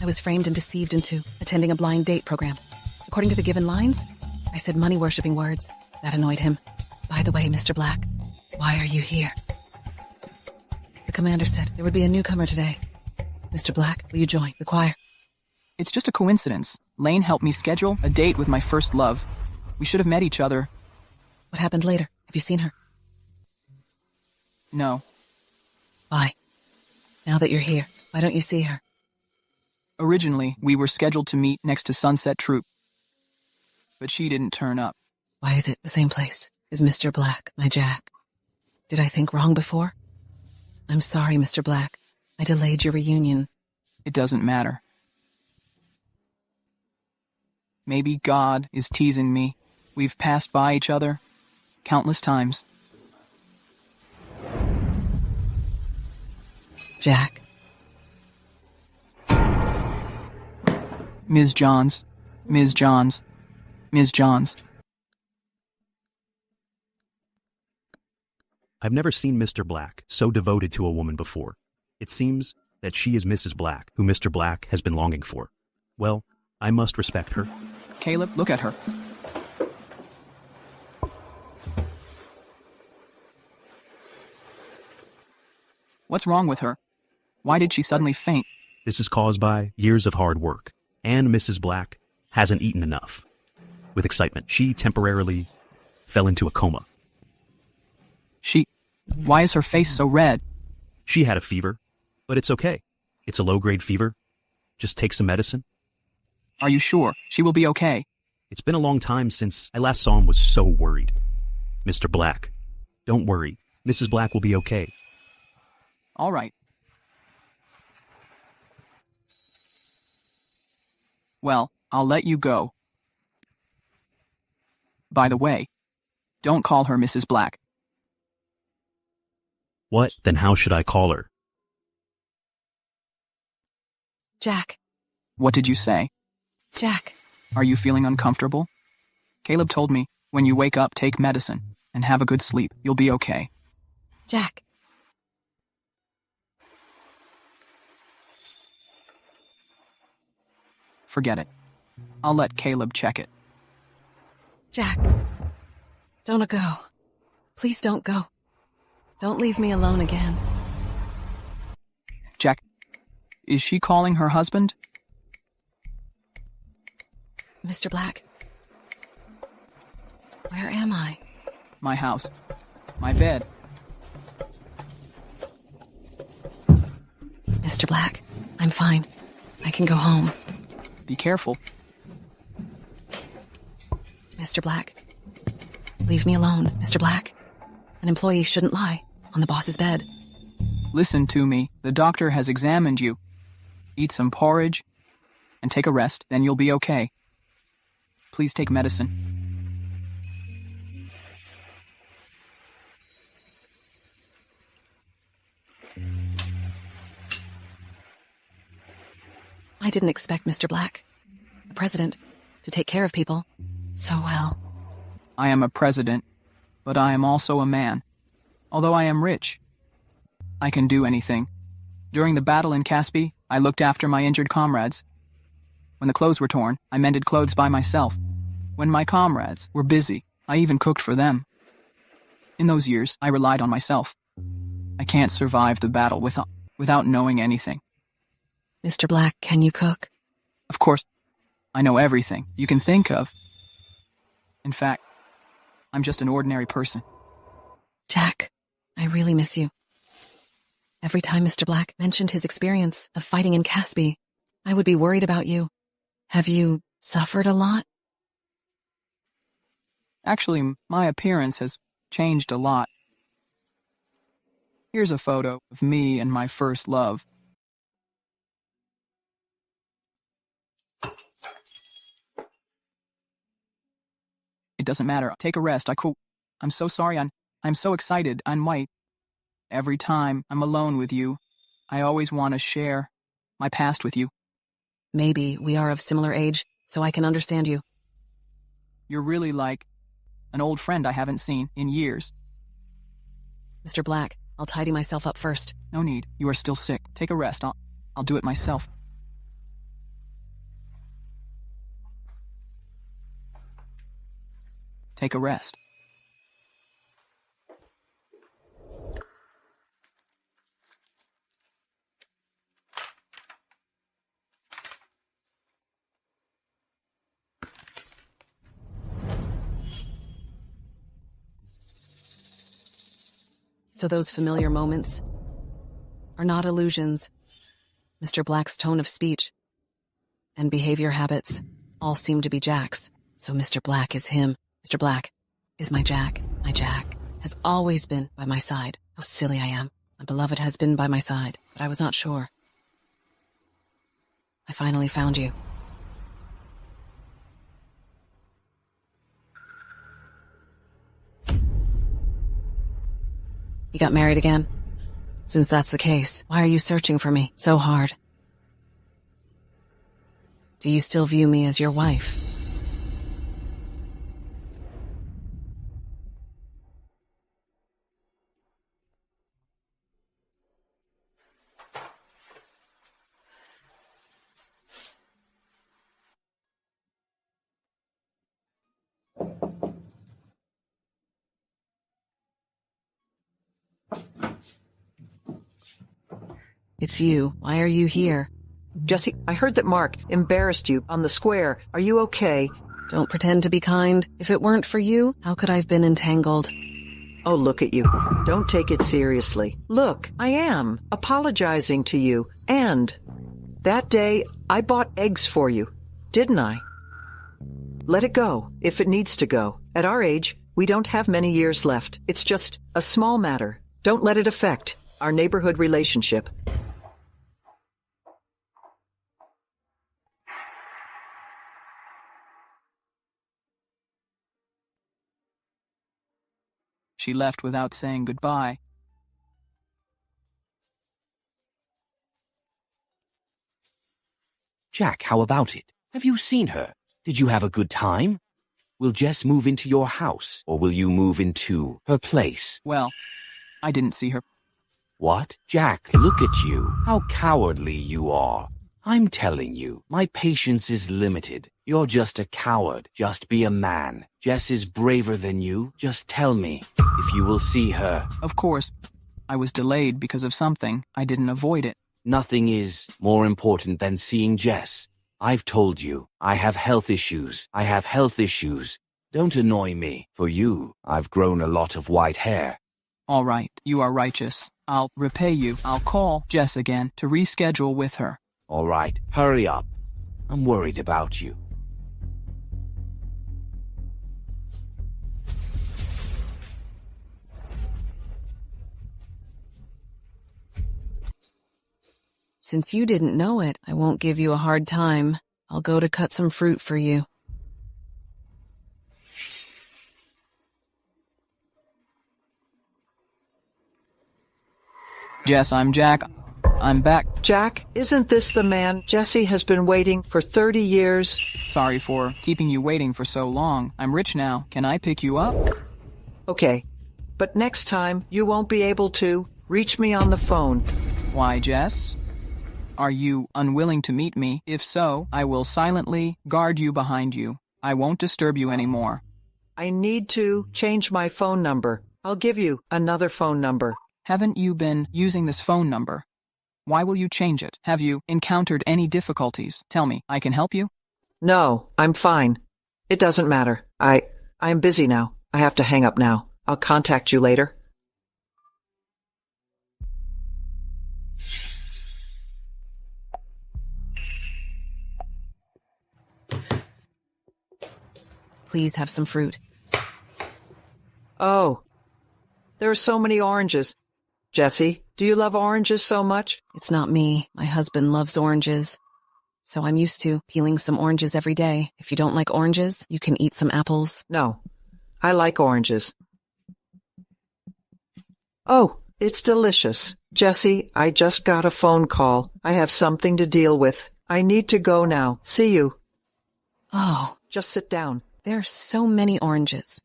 I was framed and deceived into attending a blind date program. According to the given lines, I said money-worshipping words. That annoyed him. By the way, Mr. Black, why are you here? The commander said there would be a newcomer today. Mr. Black, will you join the choir? It's just a coincidence. Lane helped me schedule a date with my first love. We should have met each other. What happened later? Have you seen her? No. Why? Now that you're here, why don't you see her? Originally, we were scheduled to meet next to Sunset Troop. But she didn't turn up. Why is it the same place as Mr. Black, my Jack? Did I think wrong before? I'm sorry, Mr. Black. I delayed your reunion. It doesn't matter. Maybe God is teasing me. We've passed by each other countless times. Jack. Ms. Johns. Ms. Johns. Ms. Johns. I've never seen Mr. Black so devoted to a woman before. It seems that she is Mrs. Black, who Mr. Black has been longing for. Well, I must respect her. Caleb, look at her. What's wrong with her? Why did she suddenly faint? This is caused by years of hard work, and Mrs. Black hasn't eaten enough. With excitement, she temporarily fell into a coma. Why is her face so red? She had a fever, but it's okay. It's a low-grade fever. Just take some medicine. Are you sure she will be okay? It's been a long time since I last saw him was so worried. Mr. Black, don't worry. Mrs. Black will be okay. All right. Well, I'll let you go. By the way, don't call her Mrs. Black. What? Then how should I call her? Jack. What did you say? Jack. Are you feeling uncomfortable? Caleb told me, when you wake up, take medicine and have a good sleep. You'll be okay. Jack. Forget it. I'll let Caleb check it. Jack. Don't go. Please don't go. Don't leave me alone again. Jack, is she calling her husband? Mr. Black. Where am I? My house. My bed. Mr. Black, I'm fine. I can go home. Be careful. Mr. Black. Leave me alone, Mr. Black. An employee shouldn't lie on the boss's bed. Listen to me. The doctor has examined you. Eat some porridge and take a rest, then you'll be okay. Please take medicine. I didn't expect Mr. Black, the president, to take care of people so well. I am a president, but I am also a man. Although I am rich, I can do anything. During the battle in Caspi, I looked after my injured comrades. When the clothes were torn, I mended clothes by myself. When my comrades were busy, I even cooked for them. In those years, I relied on myself. I can't survive the battle without knowing anything. Mr. Black, can you cook? Of course, I know everything you can think of. In fact, I'm just an ordinary person. Jack, I really miss you. Every time Mr. Black mentioned his experience of fighting in Caspi, I would be worried about you. Have you suffered a lot? Actually, my appearance has changed a lot. Here's a photo of me and my first love. It doesn't matter. Take a rest. I'm so sorry. I'm so excited. I'm white. Every time I'm alone with you, I always want to share my past with you. Maybe we are of similar age, so I can understand you. You're really like an old friend I haven't seen in years. Mr. Black, I'll tidy myself up first. No need. You are still sick. Take a rest. I'll do it myself. Take a rest. So those familiar moments are not illusions. Mr. Black's tone of speech and behavior habits all seem to be Jack's. So Mr. Black is him. Mr. Black is my Jack. My Jack has always been by my side. How silly I am. My beloved has been by my side, but I was not sure. I finally found you. You got married again? Since that's the case, why are you searching for me so hard? Do you still view me as your wife? It's you. Why are you here? Jessie, I heard that Mark embarrassed you on the square. Are you okay? Don't pretend to be kind. If it weren't for you, how could I have been entangled? Oh, look at you. Don't take it seriously. Look, I am apologizing to you. And that day, I bought eggs for you. didn't I? Let it go, if it needs to go. At our age, we don't have many years left. It's just a small matter. Don't let it affect our neighborhood relationship. She left without saying goodbye. Jack, how about it? Have you seen her? Did you have a good time? Will Jess move into your house, or will you move into her place? Well, I didn't see her. What? Jack, look at you. How cowardly you are. I'm telling you, my patience is limited. You're just a coward. Just be a man. Jess is braver than you. Just tell me if you will see her. Of course. I was delayed because of something. I didn't avoid it. Nothing is more important than seeing Jess. I've told you, I have health issues. I have health issues. Don't annoy me. For you, I've grown a lot of white hair. All right, you are righteous. I'll repay you. I'll call Jess again to reschedule with her. All right, hurry up. I'm worried about you. Since you didn't know it, I won't give you a hard time. I'll go to cut some fruit for you. Jess, I'm Jack. I'm back. Jack, isn't this the man Jessie has been waiting for 30 years? Sorry for keeping you waiting for so long. I'm rich now. Can I pick you up? Okay, but next time you won't be able to reach me on the phone. Why, Jess? Are you unwilling to meet me? If so, I will silently guard you behind you. I won't disturb you anymore. I need to change my phone number. I'll give you another phone number. Haven't you been using this phone number? Why will you change it? Have you encountered any difficulties? Tell me, I can help you? No, I'm fine. It doesn't matter. I'm busy now. I have to hang up now. I'll contact you later. Please have some fruit. Oh, there are so many oranges. Jessie, do you love oranges so much? It's not me. My husband loves oranges. So I'm used to peeling some oranges every day. If you don't like oranges, you can eat some apples. No, I like oranges. Oh, it's delicious. Jessie, I just got a phone call. I have something to deal with. I need to go now. See you. Oh, just sit down. There are so many oranges.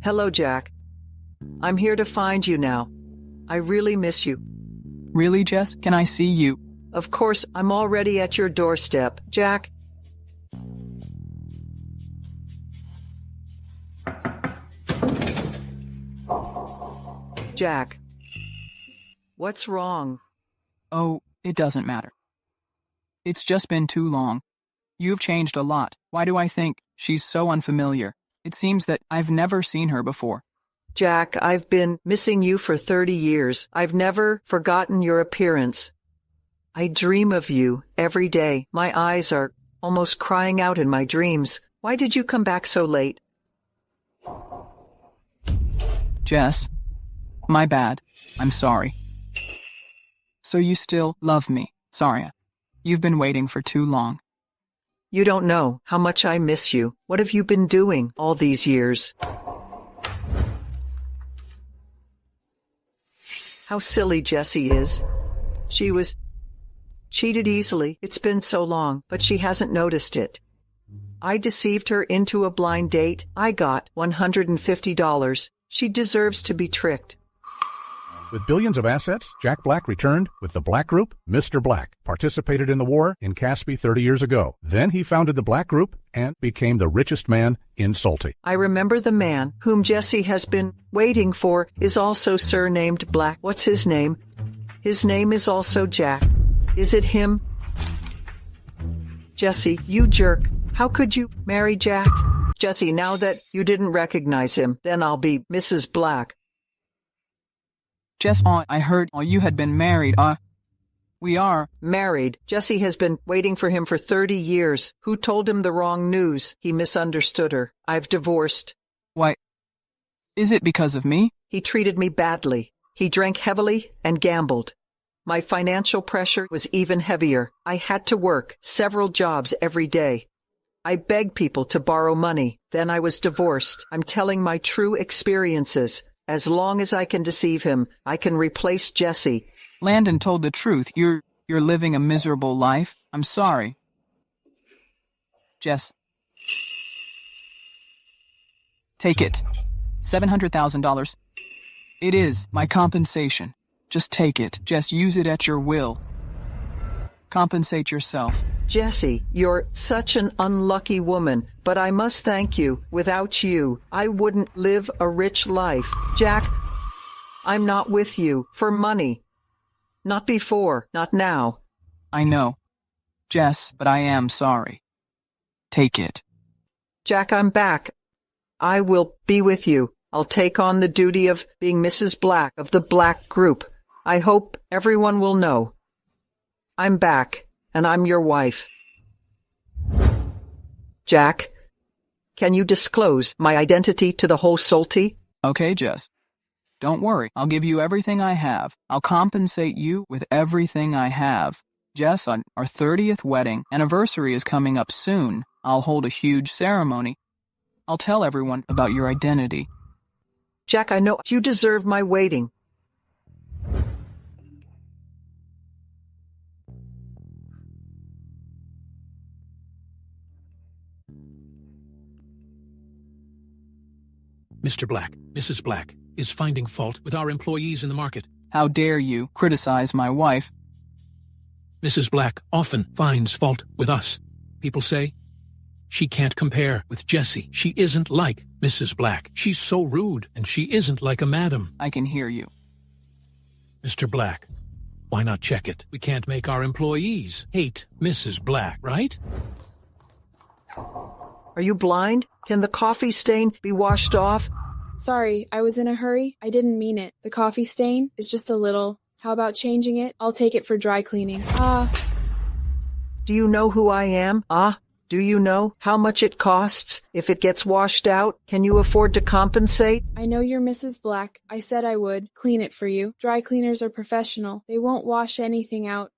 Hello, Jack. I'm here to find you now. I really miss you. Really, Jess? Can I see you? Of course, I'm already at your doorstep. Jack. Jack. What's wrong? Oh, it doesn't matter. It's just been too long. You've changed a lot. Why do I think she's so unfamiliar? It seems that I've never seen her before. Jack, I've been missing you for 30 years. I've never forgotten your appearance. I dream of you every day. My eyes are almost crying out in my dreams. Why did you come back so late? Jess, my bad. I'm sorry. So you still love me. Sorry. You've been waiting for too long. You don't know how much I miss you. What have you been doing all these years? How silly Jessie is. She was cheated easily. It's been so long, but she hasn't noticed it. I deceived her into a blind date. I got $150. She deserves to be tricked. With billions of assets, Jack Black returned with the Black Group. Mr. Black participated in the war in Caspi 30 years ago. Then he founded the Black Group and became the richest man in Salty. I remember the man whom Jessie has been waiting for is also surnamed Black. What's his name? His name is also Jack. Is it him? Jessie, you jerk. How could you marry Jack? Jessie, now that you didn't recognize him, then I'll be Mrs. Black. Jess, I heard you had been married. We are married. Jesse has been waiting for him for 30 years. Who told him the wrong news? He misunderstood her. I've divorced. Why? Is it because of me? He treated me badly. He drank heavily and gambled. My financial pressure was even heavier. I had to work several jobs every day. I begged people to borrow money. Then I was divorced. I'm telling my true experiences. As long as I can deceive him, I can replace Jesse. Landon told the truth. You're living a miserable life. I'm sorry. Jess. Take it. $700,000. It is my compensation. Just take it. Jess, use it at your will. Compensate yourself. Jesse, you're such an unlucky woman, but I must thank you. Without you, I wouldn't live a rich life. Jack, I'm not with you for money. Not before, not now. I know. Jess, but I am sorry. Take it. Jack, I'm back. I will be with you. I'll take on the duty of being Mrs. Black of the Black Group. I hope everyone will know. I'm back, and I'm your wife. Jack, can you disclose my identity to the whole Solti? Okay, Jess. Don't worry. I'll give you everything I have. I'll compensate you with everything I have. Jess, on our 30th wedding anniversary is coming up soon. I'll hold a huge ceremony. I'll tell everyone about your identity. Jack, I know you deserve my waiting. Mr. Black, Mrs. Black, is finding fault with our employees in the market. How dare you criticize my wife? Mrs. Black often finds fault with us. People say, she can't compare with Jessie. She isn't like Mrs. Black. She's so rude, and she isn't like a madam. I can hear you. Mr. Black, why not check it? We can't make our employees hate Mrs. Black, right? Are you blind? Can the coffee stain be washed off? Sorry, I was in a hurry. I didn't mean it. The coffee stain is just a little. How about changing it? I'll take it for dry cleaning. Do you know who I am? Do you know how much it costs if it gets washed out? Can you afford to compensate? I know you're Mrs. Black. I said I would clean it for you. Dry cleaners are professional. They won't wash anything out.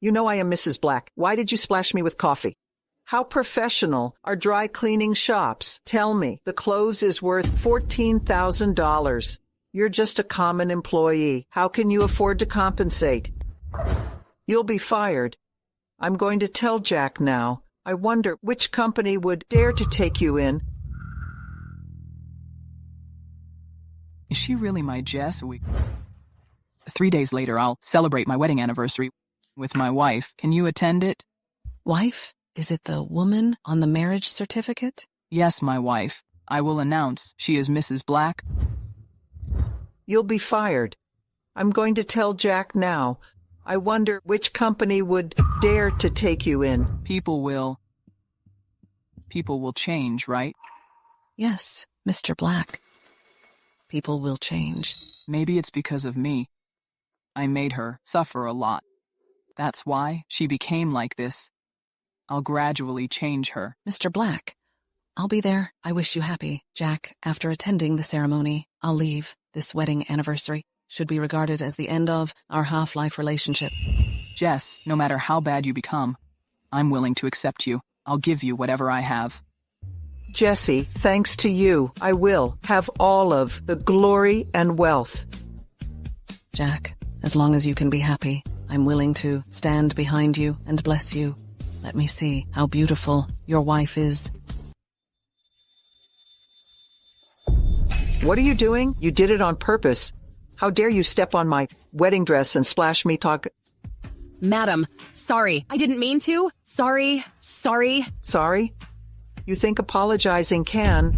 You know I am Mrs. Black. Why did you splash me with coffee? How professional are dry cleaning shops? Tell me, the clothes is worth $14,000. You're just a common employee. How can you afford to compensate? You'll be fired. I'm going to tell Jack now. I wonder which company would dare to take you in. Is she really my Jess? 3 days later, I'll celebrate my wedding anniversary with my wife. Can you attend it? Wife? Is it the woman on the marriage certificate? Yes, my wife. I will announce she is Mrs. Black. You'll be fired. I'm going to tell Jack now. I wonder which company would dare to take you in. People will change, right? Yes, Mr. Black. People will change. Maybe it's because of me. I made her suffer a lot. That's why she became like this. I'll gradually change her. Mr. Black, I'll be there. I wish you happy. Jack, after attending the ceremony, I'll leave. This wedding anniversary should be regarded as the end of our half-life relationship. Jess, no matter how bad you become, I'm willing to accept you. I'll give you whatever I have. Jesse, thanks to you, I will have all of the glory and wealth. Jack, as long as you can be happy, I'm willing to stand behind you and bless you. Let me see how beautiful your wife is. What are you doing? You did it on purpose. How dare you step on my wedding dress and splash me talk... Madam, sorry. I didn't mean to. Sorry. Sorry? You think apologizing can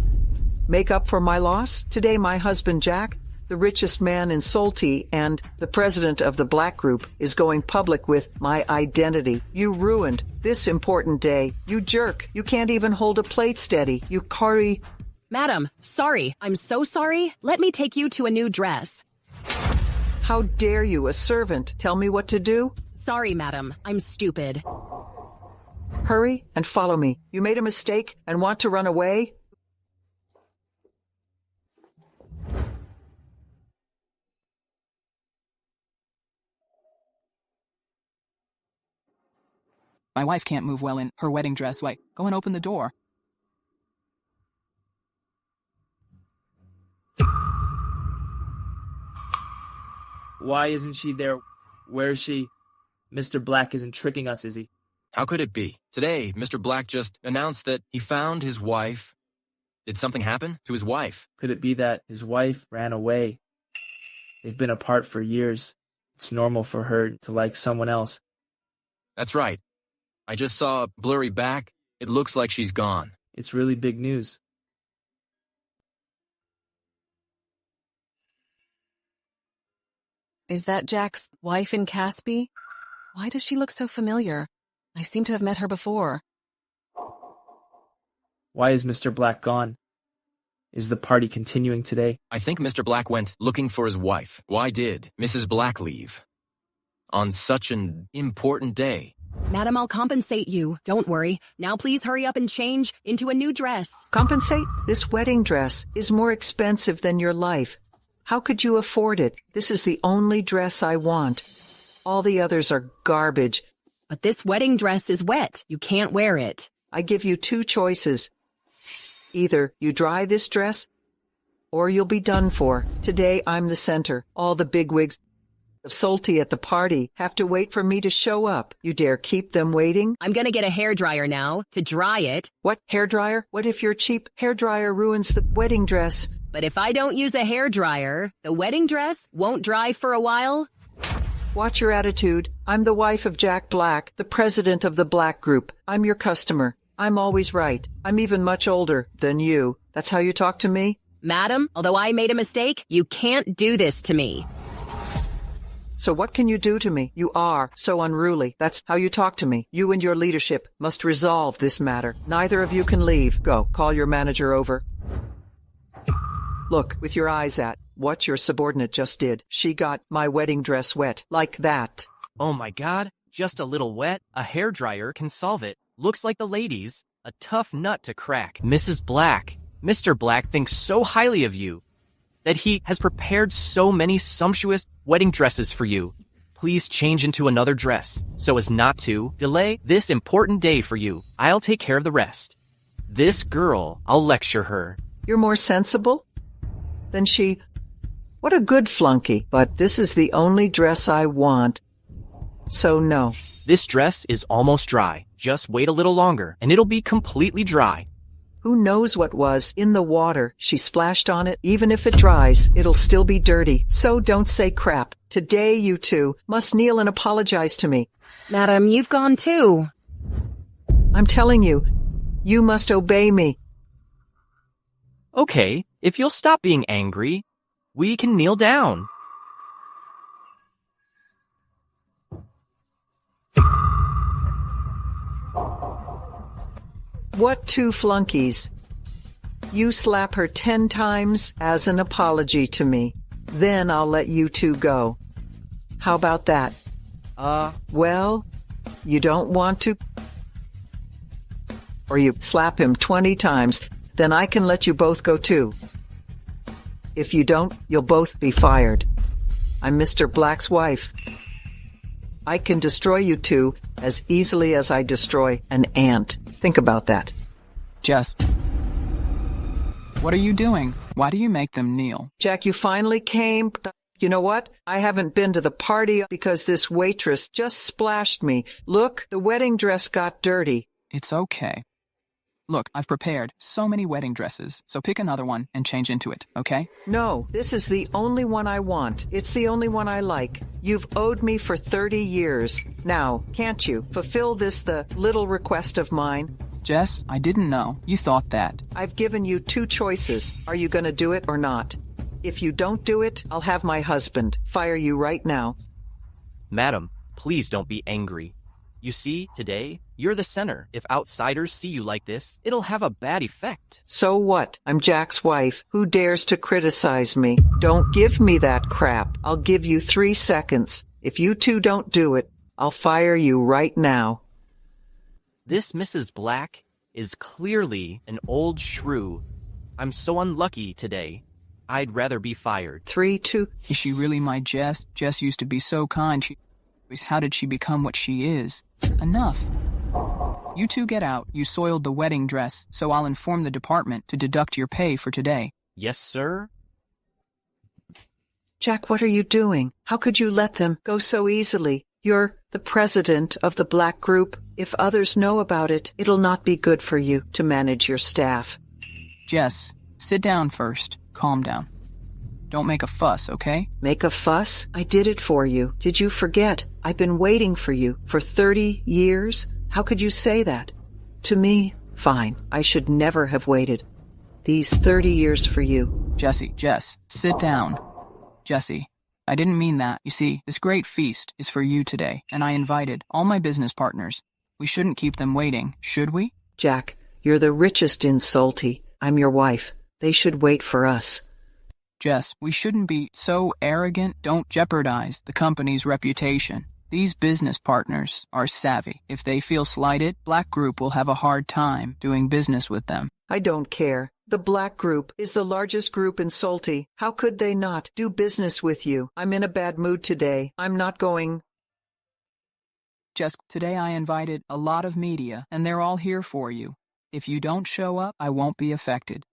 make up for my loss? Today my husband Jack, the richest man in Solti and the president of the Black Group, is going public with my identity. You ruined this important day. You jerk. You can't even hold a plate steady. You curry... Madam, sorry. I'm so sorry. Let me take you to a new dress. How dare you, a servant, tell me what to do? Sorry, madam. I'm stupid. Hurry and follow me. You made a mistake and want to run away? My wife can't move well in her wedding dress. Wait, go and open the door. Why isn't she there? Where is she? Mr. Black isn't tricking us, is he? How could it be? Today, Mr. Black just announced that he found his wife. Did something happen to his wife? Could it be that his wife ran away? They've been apart for years. It's normal for her to like someone else. That's right. I just saw a blurry back. It looks like she's gone. It's really big news. Is that Jack's wife in Caspi? Why does she look so familiar? I seem to have met her before. Why is Mr. Black gone? Is the party continuing today? I think Mr. Black went looking for his wife. Why did Mrs. Black leave? On such an important day. Madam, I'll compensate you. Don't worry. Now please hurry up and change into a new dress. Compensate? This wedding dress is more expensive than your life. How could you afford it? This is the only dress I want. All the others are garbage. But this wedding dress is wet. You can't wear it. I give you two choices. Either you dry this dress, or you'll be done for. Today I'm the center. All the bigwigs of Salty at the party have to wait for me to show up. You dare keep them waiting? I'm gonna get a hairdryer now to dry it. What, hairdryer? What if your cheap hairdryer ruins the wedding dress? But if I don't use a hairdryer, the wedding dress won't dry for a while? Watch your attitude. I'm the wife of Jack Black, the president of the Black Group. I'm your customer. I'm always right. I'm even much older than you. That's how you talk to me? Madam, although I made a mistake, you can't do this to me. So what can you do to me? You are so unruly. That's how you talk to me. You and your leadership must resolve this matter. Neither of you can leave. Go, call your manager over. Look with your eyes at what your subordinate just did. She got my wedding dress wet, like that. Oh my god, just a little wet? A hairdryer can solve it. Looks like the ladies. A tough nut to crack. Mrs. Black, Mr. Black thinks so highly of you that he has prepared so many sumptuous wedding dresses for you. Please change into another dress so as not to delay this important day for you. I'll take care of the rest. This girl, I'll lecture her. You're more sensible than she. What a good flunky. But this is the only dress I want. So no. This dress is almost dry. Just wait a little longer and it'll be completely dry. Who knows what was in the water she splashed on it? Even if it dries, it'll still be dirty. So don't say crap. Today you two must kneel and apologize to me. Madam, you've gone too. I'm telling you, you must obey me. Okay, if you'll stop being angry, we can kneel down. What two flunkies? You slap her 10 times as an apology to me. Then I'll let you two go. How about that? Well, you don't want to? Or you slap him 20 times, then I can let you both go too. If you don't, you'll both be fired. I'm Mr. Black's wife. I can destroy you two as easily as I destroy an ant. Think about that. Jess, what are you doing? Why do you make them kneel? Jack, you finally came. You know what? I haven't been to the party because this waitress just splashed me. Look, the wedding dress got dirty. It's okay. Look, I've prepared so many wedding dresses, so pick another one and change into it, okay? No, this is the only one I want. It's the only one I like. You've owed me for 30 years. Now, can't you fulfill the little request of mine? Jess, I didn't know. You thought that. I've given you two choices. Are you going to do it or not? If you don't do it, I'll have my husband fire you right now. Madam, please don't be angry. You see, today, you're the center. If outsiders see you like this, it'll have a bad effect. So what? I'm Jack's wife. Who dares to criticize me? Don't give me that crap. I'll give you 3 seconds. If you two don't do it, I'll fire you right now. This Mrs. Black is clearly an old shrew. I'm so unlucky today. I'd rather be fired. 3, 2... Is she really my Jess? Jess used to be so kind. How did she become what she is? Enough. You two get out. You soiled the wedding dress, so I'll inform the department to deduct your pay for today. Yes, sir? Jack, what are you doing? How could you let them go so easily? You're the president of the Black Group. If others know about it, it'll not be good for you to manage your staff. Jess, sit down first. Calm down. Don't make a fuss, okay? Make a fuss? I did it for you. Did you forget? I've been waiting for you for 30 years. How could you say that? To me, fine. I should never have waited. These 30 years for you. Jess, sit down. Jessie, I didn't mean that. You see, this great feast is for you today, and I invited all my business partners. We shouldn't keep them waiting, should we? Jack, you're the richest in Salty. I'm your wife. They should wait for us. Jess, we shouldn't be so arrogant. Don't jeopardize the company's reputation. These business partners are savvy. If they feel slighted, Black Group will have a hard time doing business with them. I don't care. The Black Group is the largest group in Salty. How could they not do business with you? I'm in a bad mood today. I'm not going. Jess, today I invited a lot of media, and they're all here for you. If you don't show up, I won't be affected.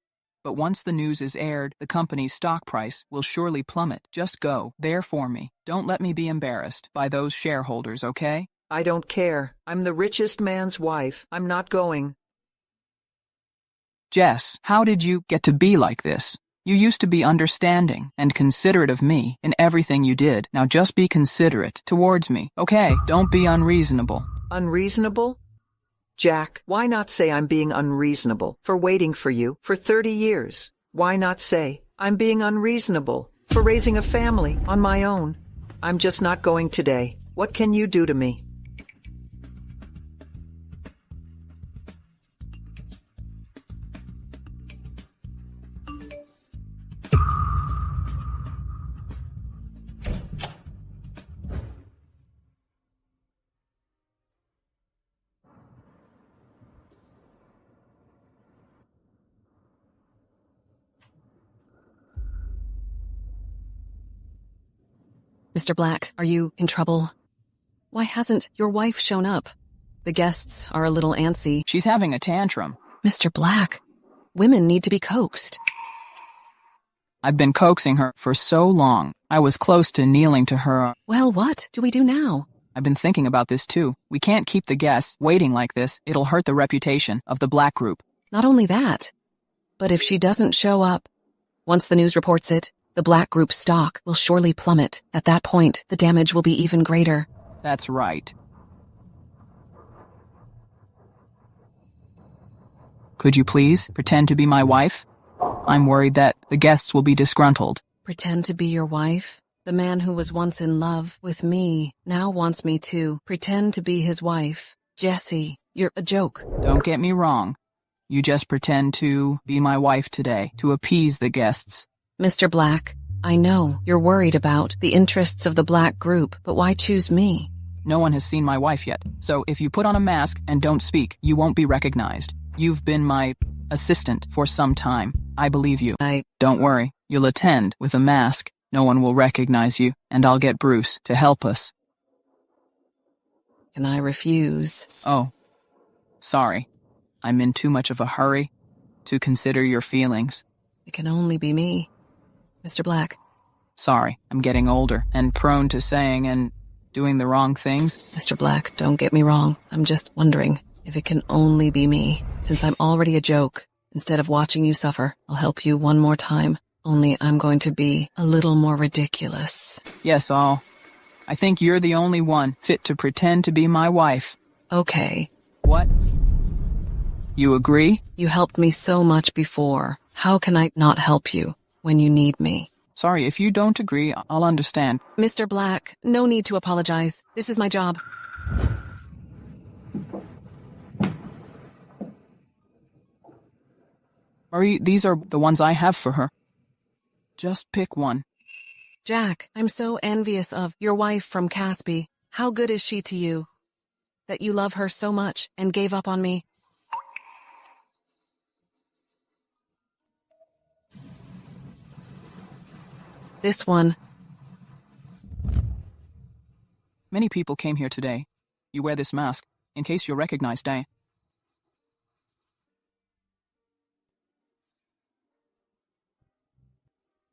But once the news is aired, the company's stock price will surely plummet. Just go there for me. Don't let me be embarrassed by those shareholders, okay? I don't care. I'm the richest man's wife. I'm not going. Jess, how did you get to be like this? You used to be understanding and considerate of me in everything you did. Now just be considerate towards me, okay? Don't be unreasonable. Unreasonable? Jack, why not say I'm being unreasonable for waiting for you for 30 years? Why not say I'm being unreasonable for raising a family on my own? I'm just not going today. What can you do to me? Mr. Black, are you in trouble? Why hasn't your wife shown up? The guests are a little antsy. She's having a tantrum. Mr. Black, women need to be coaxed. I've been coaxing her for so long. I was close to kneeling to her. Well, what do we do now? I've been thinking about this too. We can't keep the guests waiting like this. It'll hurt the reputation of the Black Group. Not only that, but if she doesn't show up, once the news reports it, the Black Group stock will surely plummet. At that point, the damage will be even greater. That's right. Could you please pretend to be my wife? I'm worried that the guests will be disgruntled. Pretend to be your wife? The man who was once in love with me now wants me to pretend to be his wife. Jessie, you're a joke. Don't get me wrong. You just pretend to be my wife today to appease the guests. Mr. Black, I know you're worried about the interests of the Black Group, but why choose me? No one has seen my wife yet, so if you put on a mask and don't speak, you won't be recognized. You've been my assistant for some time. I believe you. Don't worry, you'll attend with a mask. No one will recognize you, and I'll get Bruce to help us. Can I refuse? Oh, sorry. I'm in too much of a hurry to consider your feelings. It can only be me. Mr. Black. Sorry, I'm getting older and prone to saying and doing the wrong things. Mr. Black, don't get me wrong. I'm just wondering if it can only be me. Since I'm already a joke, instead of watching you suffer, I'll help you one more time. Only I'm going to be a little more ridiculous. Yes, I think you're the only one fit to pretend to be my wife. Okay. What? You agree? You helped me so much before. How can I not help you when you need me? Sorry, if you don't agree, I'll understand. Mr. Black, no need to apologize. This is my job. Marie, these are the ones I have for her. Just pick one. Jack, I'm so envious of your wife from Caspi. How good is she to you? That you love her so much and gave up on me? This one. Many people came here today. You wear this mask in case you're recognized, eh?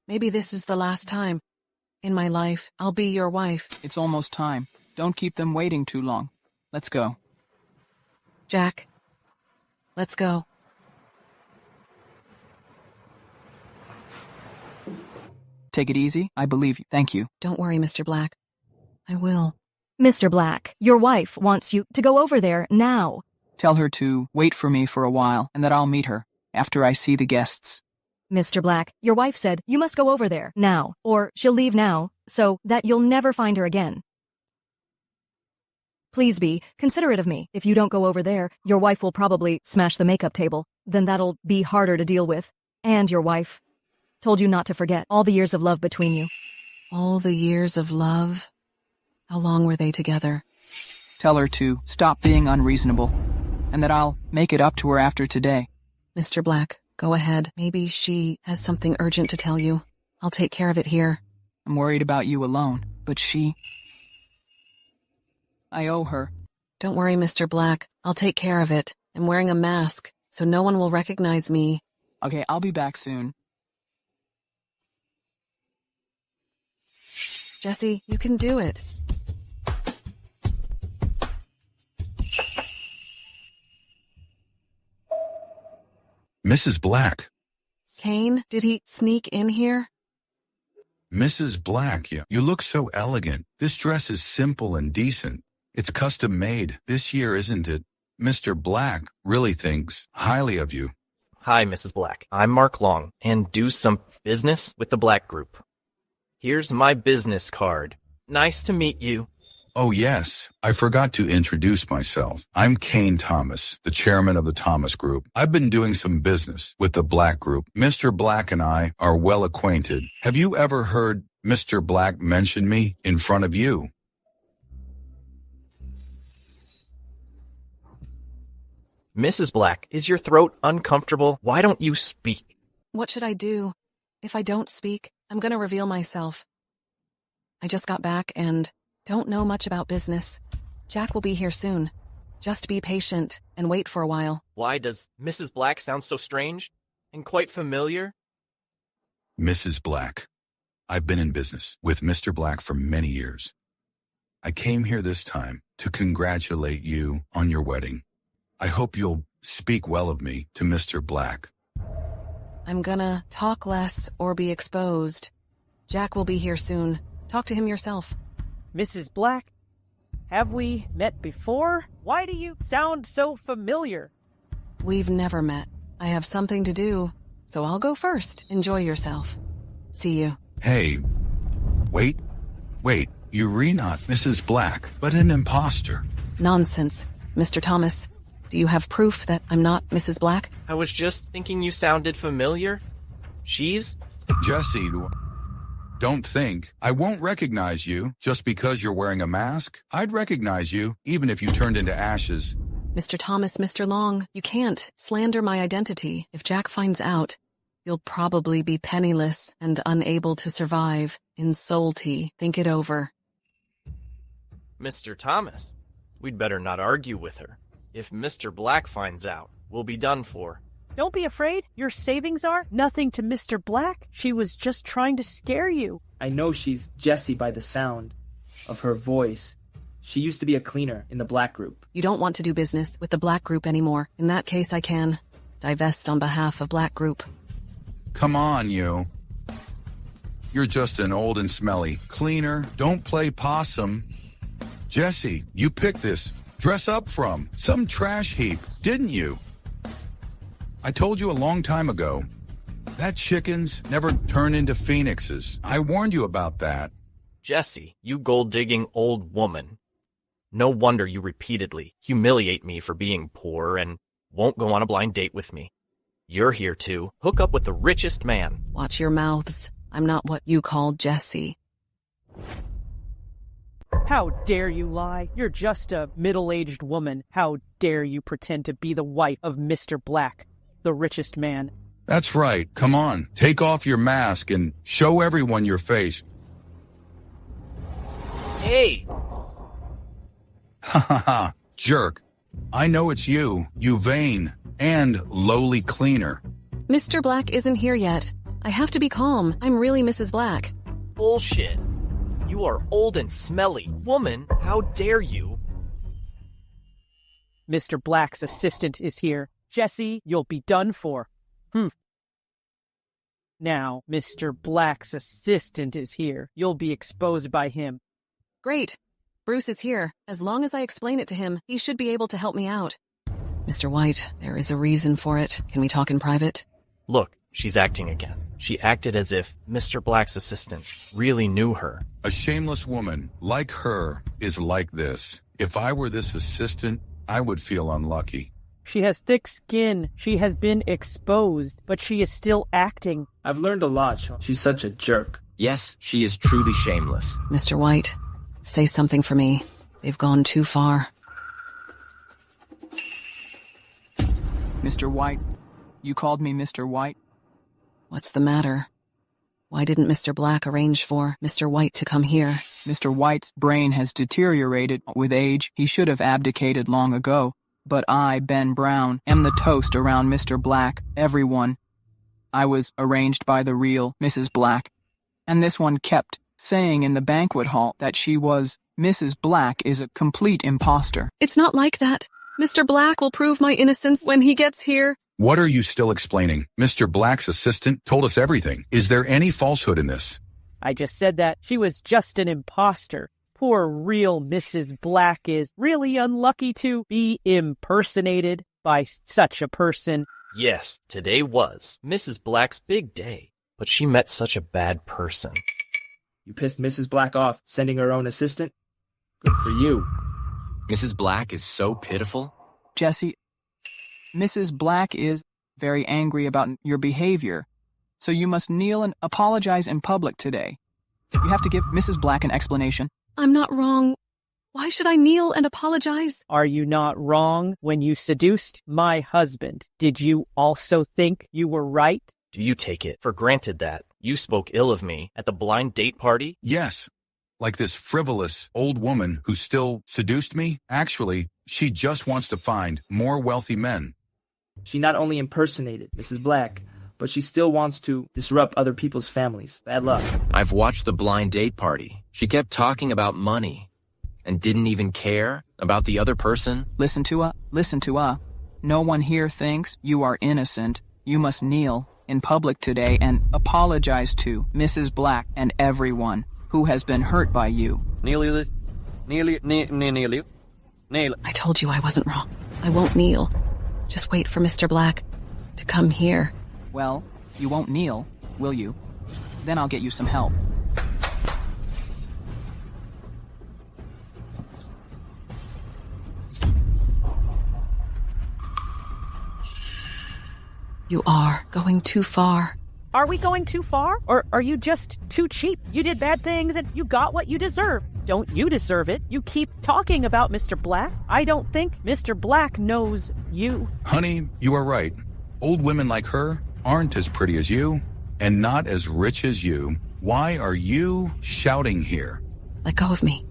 Maybe this is the last time. In my life, I'll be your wife. It's almost time. Don't keep them waiting too long. Let's go. Jack, let's go. Take it easy. I believe you. Thank you. Don't worry, Mr. Black. I will. Mr. Black, your wife wants you to go over there now. Tell her to wait for me for a while and that I'll meet her after I see the guests. Mr. Black, your wife said you must go over there now, or she'll leave now, so that you'll never find her again. Please be considerate of me. If you don't go over there, your wife will probably smash the makeup table. Then that'll be harder to deal with. And your wife told you not to forget all the years of love between you. All the years of love? How long were they together? Tell her to stop being unreasonable, and that I'll make it up to her after today. Mr. Black, go ahead. Maybe she has something urgent to tell you. I'll take care of it here. I'm worried about you alone, but she... I owe her. Don't worry, Mr. Black. I'll take care of it. I'm wearing a mask, so no one will recognize me. Okay, I'll be back soon. Jesse, you can do it. Mrs. Black. Kane, did he sneak in here? Mrs. Black, you look so elegant. This dress is simple and decent. It's custom made this year, isn't it? Mr. Black really thinks highly of you. Hi, Mrs. Black. I'm Mark Long, and do some business with the Black Group. Here's my business card. Nice to meet you. Oh, yes. I forgot to introduce myself. I'm Kane Thomas, the chairman of the Thomas Group. I've been doing some business with the Black Group. Mr. Black and I are well acquainted. Have you ever heard Mr. Black mention me in front of you? Mrs. Black, is your throat uncomfortable? Why don't you speak? What should I do? If I don't speak, I'm going to reveal myself. I just got back and don't know much about business. Jack will be here soon. Just be patient and wait for a while. Why does Mrs. Black sound so strange and quite familiar? Mrs. Black, I've been in business with Mr. Black for many years. I came here this time to congratulate you on your wedding. I hope you'll speak well of me to Mr. Black. I'm gonna talk less or be exposed. Jack will be here soon. Talk to him yourself. Mrs. Black, have we met before? Why do you sound so familiar? We've never met. I have something to do, so I'll go first. Enjoy yourself. See you. Hey, wait, you're not Mrs. Black, but an impostor. Nonsense. Mr. Thomas, do you have proof that I'm not Mrs. Black? I was just thinking you sounded familiar. She's... Jesse, don't think. I won't recognize you just because you're wearing a mask. I'd recognize you even if you turned into ashes. Mr. Thomas, Mr. Long, you can't slander my identity. If Jack finds out, you'll probably be penniless and unable to survive in Salty. Think it over. Mr. Thomas, we'd better not argue with her. If Mr. Black finds out, we'll be done for. Don't be afraid. Your savings are nothing to Mr. Black. She was just trying to scare you. I know she's Jessie by the sound of her voice. She used to be a cleaner in the Black Group. You don't want to do business with the Black Group anymore. In that case, I can divest on behalf of Black Group. Come on, you. You're just an old and smelly cleaner. Don't play possum. Jesse, you picked this dress up from some trash heap, didn't you? I told you a long time ago. That chickens never turn into phoenixes. I warned you about that. Jesse, you gold-digging old woman. No wonder you repeatedly humiliate me for being poor and won't go on a blind date with me. You're here to hook up with the richest man. Watch your mouths. I'm not what you call Jesse. How dare you lie? You're just a middle-aged woman. How dare you pretend to be the wife of Mr. Black, the richest man? That's right. Come on, take off your mask and show everyone your face. Hey! Ha ha ha, jerk. I know it's you, you vain and lowly cleaner. Mr. Black isn't here yet. I have to be calm. I'm really Mrs. Black. Bullshit. You are old and smelly. Woman, how dare you? Mr. Black's assistant is here. Jesse, you'll be done for. Now, Mr. Black's assistant is here. You'll be exposed by him. Great. Bruce is here. As long as I explain it to him, he should be able to help me out. Mr. White, there is a reason for it. Can we talk in private? Look, she's acting again. She acted as if Mr. Black's assistant really knew her. A shameless woman like her is like this. If I were this assistant, I would feel unlucky. She has thick skin. She has been exposed, but she is still acting. I've learned a lot, Sean. She's such a jerk. Yes, she is truly shameless. Mr. White, say something for me. They've gone too far. Mr. White, you called me Mr. White? What's the matter? Why didn't Mr. Black arrange for Mr. White to come here? Mr. White's brain has deteriorated with age. He should have abdicated long ago. But I, Ben Brown, am the toast around Mr. Black, everyone. I was arranged by the real Mrs. Black. And this one kept saying in the banquet hall that she was Mrs. Black is a complete impostor. It's not like that. Mr. Black will prove my innocence when he gets here. What are you still explaining? Mr. Black's assistant told us everything. Is there any falsehood in this? I just said that she was just an imposter. Poor real Mrs. Black is really unlucky to be impersonated by such a person. Yes, today was Mrs. Black's big day, but she met such a bad person. You pissed Mrs. Black off, sending her own assistant? Good for you. Mrs. Black is so pitiful. Jesse, Mrs. Black is very angry about your behavior, so you must kneel and apologize in public today. You have to give Mrs. Black an explanation. I'm not wrong. Why should I kneel and apologize? Are you not wrong when you seduced my husband? Did you also think you were right? Do you take it for granted that you spoke ill of me at the blind date party? Yes. Like this frivolous old woman who still seduced me? Actually, she just wants to find more wealthy men. She not only impersonated Mrs. Black, but she still wants to disrupt other people's families. Bad luck. I've watched the blind date party. She kept talking about money and didn't even care about the other person. Listen to her. No one here thinks you are innocent. You must kneel in public today and apologize to Mrs. Black and everyone who has been hurt by you. I told you I wasn't wrong. I won't kneel. Just wait for Mr. Black to come here. Well, you won't kneel, will you? Then I'll get you some help. You are going too far. Are we going too far? Or are you just too cheap? You did bad things and you got what you deserve. Don't you deserve it? You keep talking about Mr. Black. I don't think Mr. Black knows you. Honey, you are right. Old women like her aren't as pretty as you and not as rich as you. Why are you shouting here? Let go of me.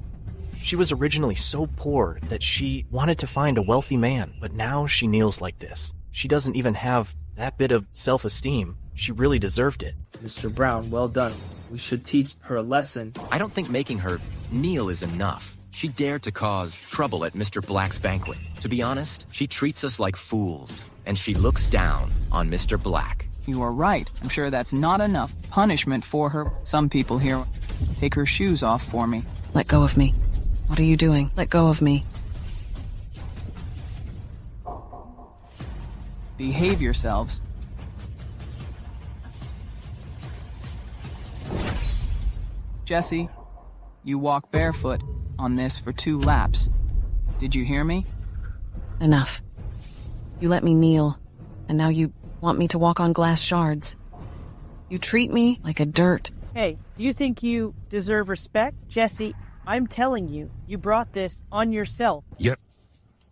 She was originally so poor that she wanted to find a wealthy man, but now she kneels like this. She doesn't even have that bit of self-esteem. She really deserved it. Mr. Brown, well done. We should teach her a lesson. I don't think making her kneel is enough. She dared to cause trouble at Mr. Black's banquet. To be honest, she treats us like fools, and she looks down on Mr. Black. You are right. I'm sure that's not enough punishment for her. Some people here take her shoes off for me. Let go of me. What are you doing? Let go of me. Behave yourselves. Jesse, you walk barefoot on this for 2 laps. Did you hear me? Enough. You let me kneel, and now you want me to walk on glass shards. You treat me like a dirt. Hey, do you think you deserve respect? Jesse, I'm telling you, you brought this on yourself. Yet,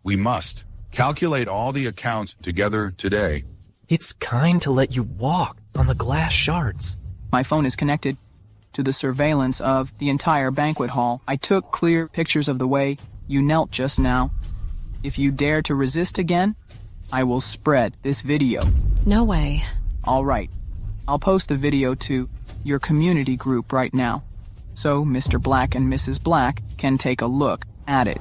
we must calculate all the accounts together today. It's kind to let you walk on the glass shards. My phone is connected to the surveillance of the entire banquet hall. I took clear pictures of the way you knelt just now. If you dare to resist again, I will spread this video. No way. All right. I'll post the video to your community group right now, so Mr. Black and Mrs. Black can take a look at it.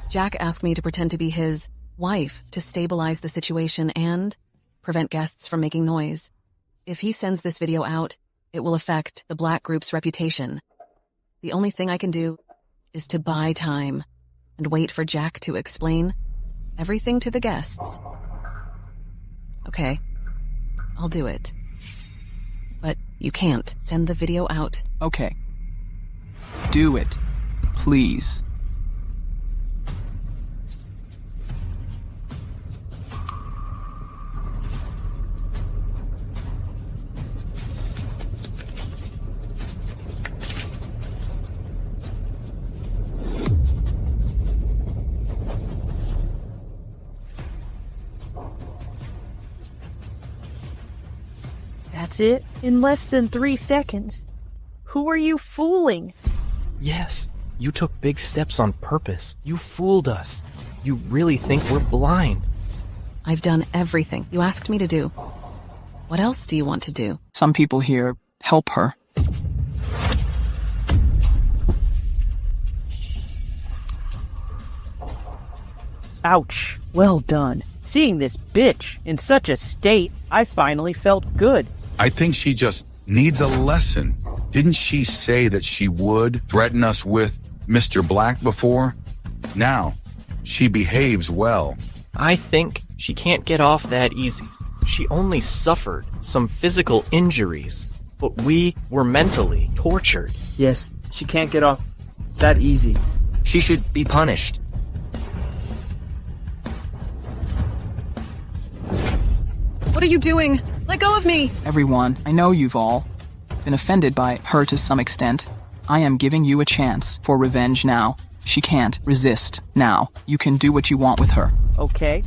Jack asked me to pretend to be his wife to stabilize the situation and prevent guests from making noise. If he sends this video out, it will affect the Black group's reputation. The only thing I can do is to buy time and wait for Jack to explain everything to the guests. Okay, I'll do it. But you can't send the video out. Okay. Do it, please. That's it? In less than 3 seconds. Who are you fooling? Yes, you took big steps on purpose. You fooled us. You really think we're blind. I've done everything you asked me to do. What else do you want to do? Some people here help her. Ouch. Well done. Seeing this bitch in such a state, I finally felt good. I think she just needs a lesson. Didn't she say that she would threaten us with Mr. Black before? Now, she behaves well. I think she can't get off that easy. She only suffered some physical injuries, but we were mentally tortured. Yes, she can't get off that easy. She should be punished. What are you doing? Let go of me! Everyone, I know you've all been offended by her to some extent. I am giving you a chance for revenge now. She can't resist now. You can do what you want with her. Okay.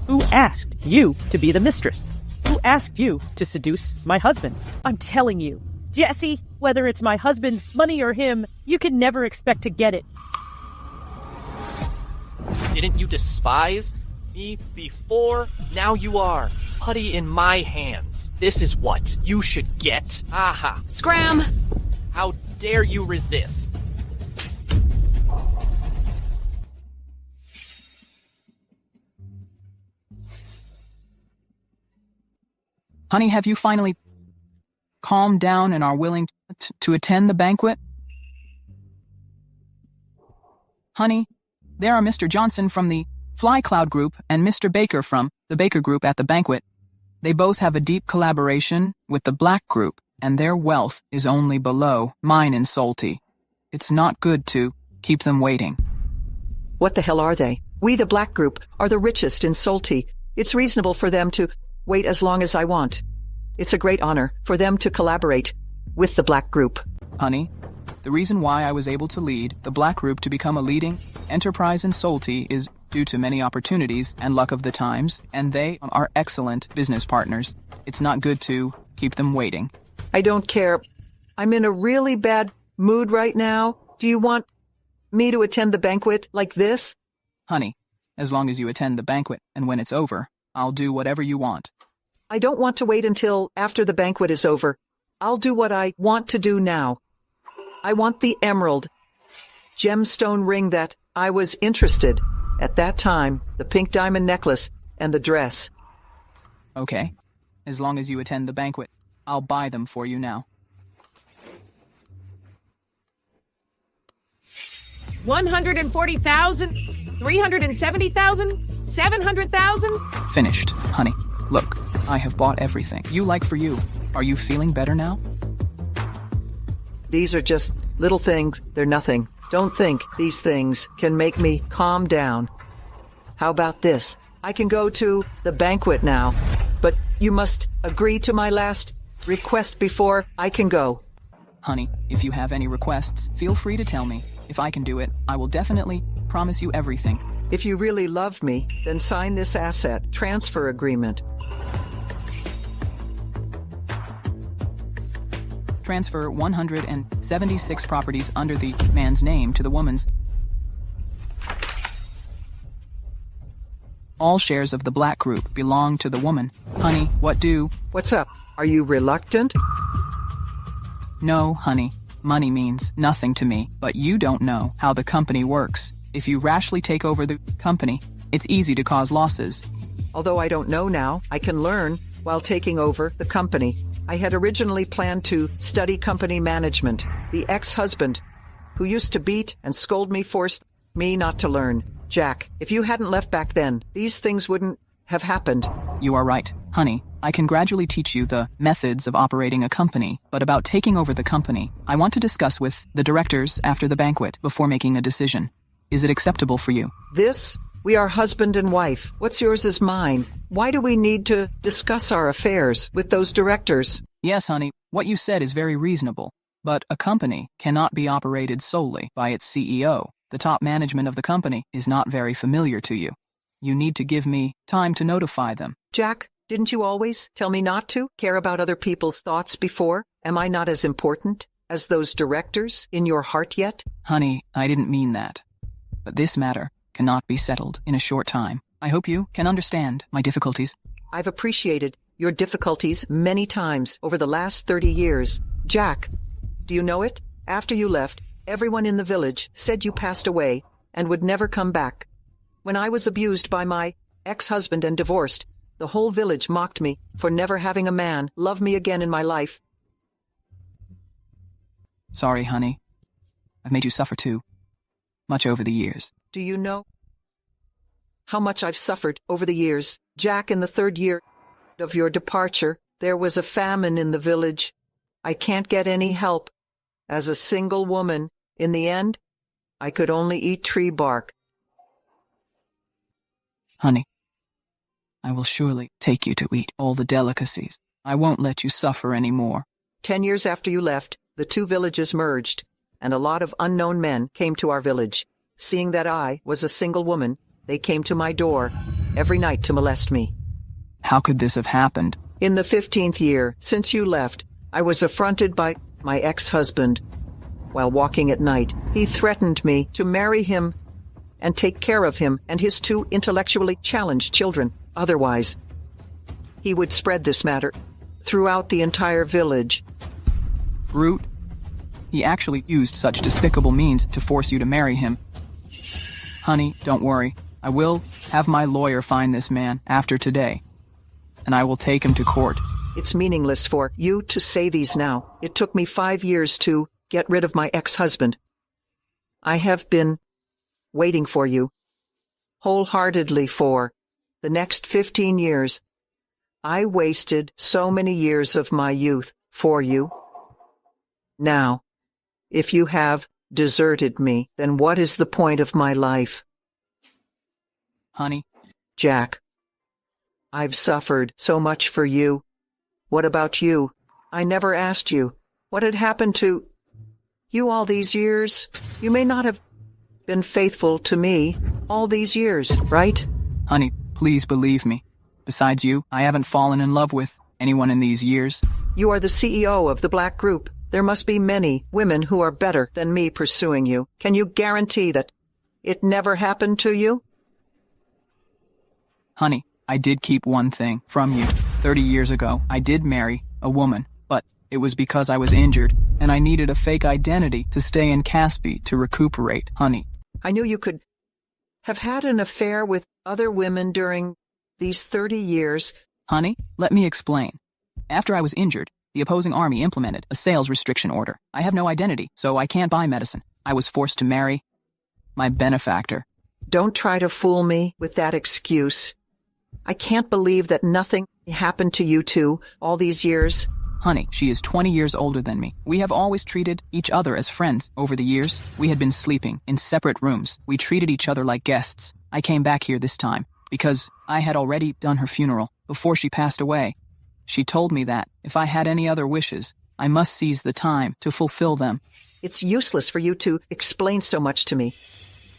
Who asked you to be the mistress? Who asked you to seduce my husband? I'm telling you, Jesse, whether it's my husband's money or him, you can never expect to get it. Didn't you despise me before? Now you are. Putty in my hands. This is what you should get. Aha. Scram! How dare you resist? Honey, have you finally calmed down and are willing to attend the banquet? Honey, there are Mr. Johnson from the Fly Cloud Group and Mr. Baker from the Baker Group at the banquet. They both have a deep collaboration with the Black Group, and their wealth is only below mine and Salty. It's not good to keep them waiting. What the hell are they? We, the Black Group, are the richest in Salty. It's reasonable for them to wait as long as I want. It's a great honor for them to collaborate with the Black Group. Honey, the reason why I was able to lead the Black Group to become a leading enterprise in Salty is due to many opportunities and luck of the times, and they are excellent business partners. It's not good to keep them waiting. I don't care. I'm in a really bad mood right now. Do you want me to attend the banquet like this? Honey, as long as you attend the banquet, and when it's over, I'll do whatever you want. I don't want to wait until after the banquet is over. I'll do what I want to do now. I want the emerald gemstone ring that I was interested at that time, the pink diamond necklace, and the dress. Okay. As long as you attend the banquet, I'll buy them for you now. 140,000, 370,000, 700,000. Finished, honey. Look, I have bought everything you like for you. Are you feeling better now? These are just little things. They're nothing. Don't think these things can make me calm down. How about this? I can go to the banquet now, but you must agree to my last request before I can go. Honey, if you have any requests, feel free to tell me. If I can do it, I will definitely promise you everything. If you really love me, then sign this asset transfer agreement. Transfer 176 properties under the man's name to the woman's. All shares of the Black Group belong to the woman. Honey, What's up? Are you reluctant? No, honey. Money means nothing to me, but you don't know how the company works. If you rashly take over the company, it's easy to cause losses. Although I don't know now, I can learn while taking over the company. I had originally planned to study company management. The ex-husband, who used to beat and scold me, forced me not to learn. Jack, if you hadn't left back then, these things wouldn't have happened. You are right, honey. I can gradually teach you the methods of operating a company, but about taking over the company, I want to discuss with the directors after the banquet before making a decision. Is it acceptable for you? We are husband and wife. What's yours is mine. Why do we need to discuss our affairs with those directors? Yes, honey, what you said is very reasonable. But a company cannot be operated solely by its CEO. The top management of the company is not very familiar to you. You need to give me time to notify them. Jack, didn't you always tell me not to care about other people's thoughts before? Am I not as important as those directors in your heart yet? Honey, I didn't mean that. But this matter cannot be settled in a short time. I hope you can understand my difficulties. I've appreciated your difficulties many times over the last 30 years. Jack, do you know it? After you left, everyone in the village said you passed away and would never come back. When I was abused by my ex-husband and divorced, the whole village mocked me for never having a man love me again in my life. Sorry, honey. I've made you suffer too. Much over the years. Do you know how much I've suffered over the years? Jack, in the 3rd year of your departure, there was a famine in the village. I can't get any help. As a single woman, in the end, I could only eat tree bark. Honey, I will surely take you to eat all the delicacies. I won't let you suffer any more. 10 years after you left, the 2 villages merged, and a lot of unknown men came to our village. Seeing that I was a single woman, they came to my door every night to molest me. How could this have happened? In the 15th year since you left, I was affronted by my ex-husband. While walking at night, he threatened me to marry him and take care of him and his 2 intellectually challenged children. Otherwise, he would spread this matter throughout the entire village. Brute. He actually used such despicable means to force you to marry him. Honey, don't worry. I will have my lawyer find this man after today, and I will take him to court. It's meaningless for you to say these now. It took me 5 years to get rid of my ex-husband. I have been waiting for you, wholeheartedly for the next 15 years. I wasted so many years of my youth for you. Now, if you have deserted me, then what is the point of my life? Honey. Jack, I've suffered so much for you. What about you? I never asked you what had happened to you all these years. You may not have been faithful to me all these years, right? Honey, please believe me. Besides you, I haven't fallen in love with anyone in these years. You are the CEO of the Black Group. There must be many women who are better than me pursuing you. Can you guarantee that it never happened to you? Honey, I did keep one thing from you. 30 years ago, I did marry a woman, but it was because I was injured, and I needed a fake identity to stay in Caspi to recuperate, honey. I knew you could have had an affair with other women during these 30 years. Honey, let me explain. After I was injured, the opposing army implemented a sales restriction order. I have no identity, so I can't buy medicine. I was forced to marry my benefactor. Don't try to fool me with that excuse. I can't believe that nothing happened to you two all these years. Honey, she is 20 years older than me. We have always treated each other as friends. Over the years, we had been sleeping in separate rooms. We treated each other like guests. I came back here this time because I had already done her funeral before she passed away. She told me that if I had any other wishes, I must seize the time to fulfill them. It's useless for you to explain so much to me.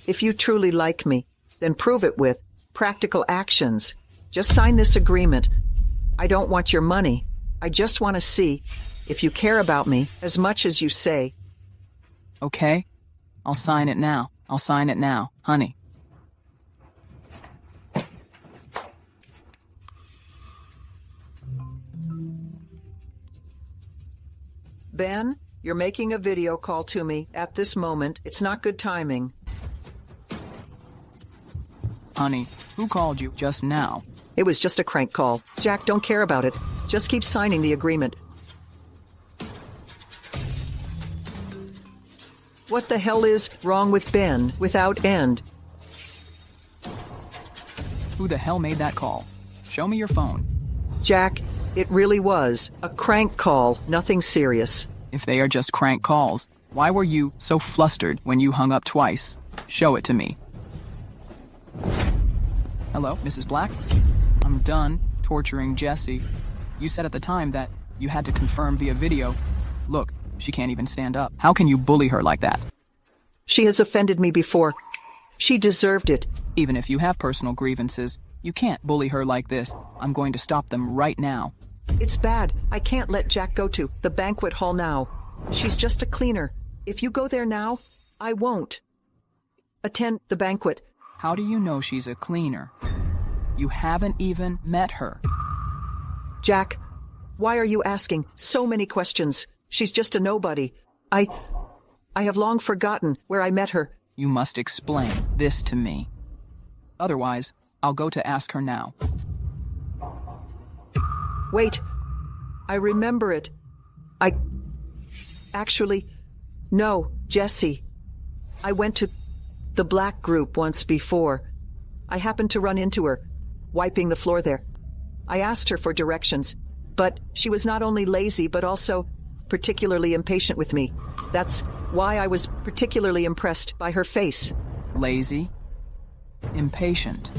If you truly like me, then prove it with practical actions. Just sign this agreement. I don't want your money. I just want to see if you care about me as much as you say. Okay? I'll sign it now. I'll sign it now, honey. Ben, you're making a video call to me at this moment. It's not good timing. Honey, who called you just now? It was just a crank call. Jack, don't care about it. Just keep signing the agreement. What the hell is wrong with Ben without end? Who the hell made that call? Show me your phone. Jack, it really was a crank call, nothing serious. If they are just crank calls, why were you so flustered when you hung up twice? Show it to me. Hello, Mrs. Black? I'm done torturing Jessie. You said at the time that you had to confirm via video. Look, she can't even stand up. How can you bully her like that? She has offended me before. She deserved it. Even if you have personal grievances, you can't bully her like this. I'm going to stop them right now. It's bad. I can't let Jack go to the banquet hall now. She's just a cleaner. If you go there now, I won't attend the banquet. How do you know she's a cleaner? You haven't even met her. Jack, why are you asking so many questions? She's just a nobody. I have long forgotten where I met her. You must explain this to me. Otherwise, I'll go to ask her now. Wait, I remember it. Actually, no, Jessie. I went to the black group once before. I happened to run into her, wiping the floor there. I asked her for directions, but she was not only lazy but also particularly impatient with me. That's why I was particularly impressed by her face. Lazy? Impatient.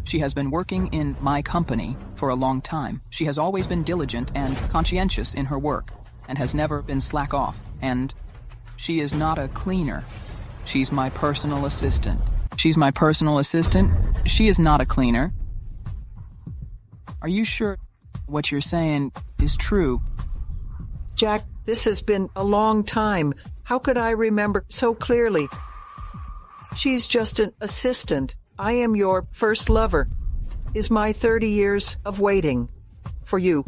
She has been working in my company for a long time. She has always been diligent and conscientious in her work, and has never been slack off. And she is not a cleaner. She's my personal assistant. She's my personal assistant? She is not a cleaner. Are you sure what you're saying is true? Jack, this has been a long time. How could I remember so clearly? She's just an assistant. I am your first lover. Is my 30 years of waiting for you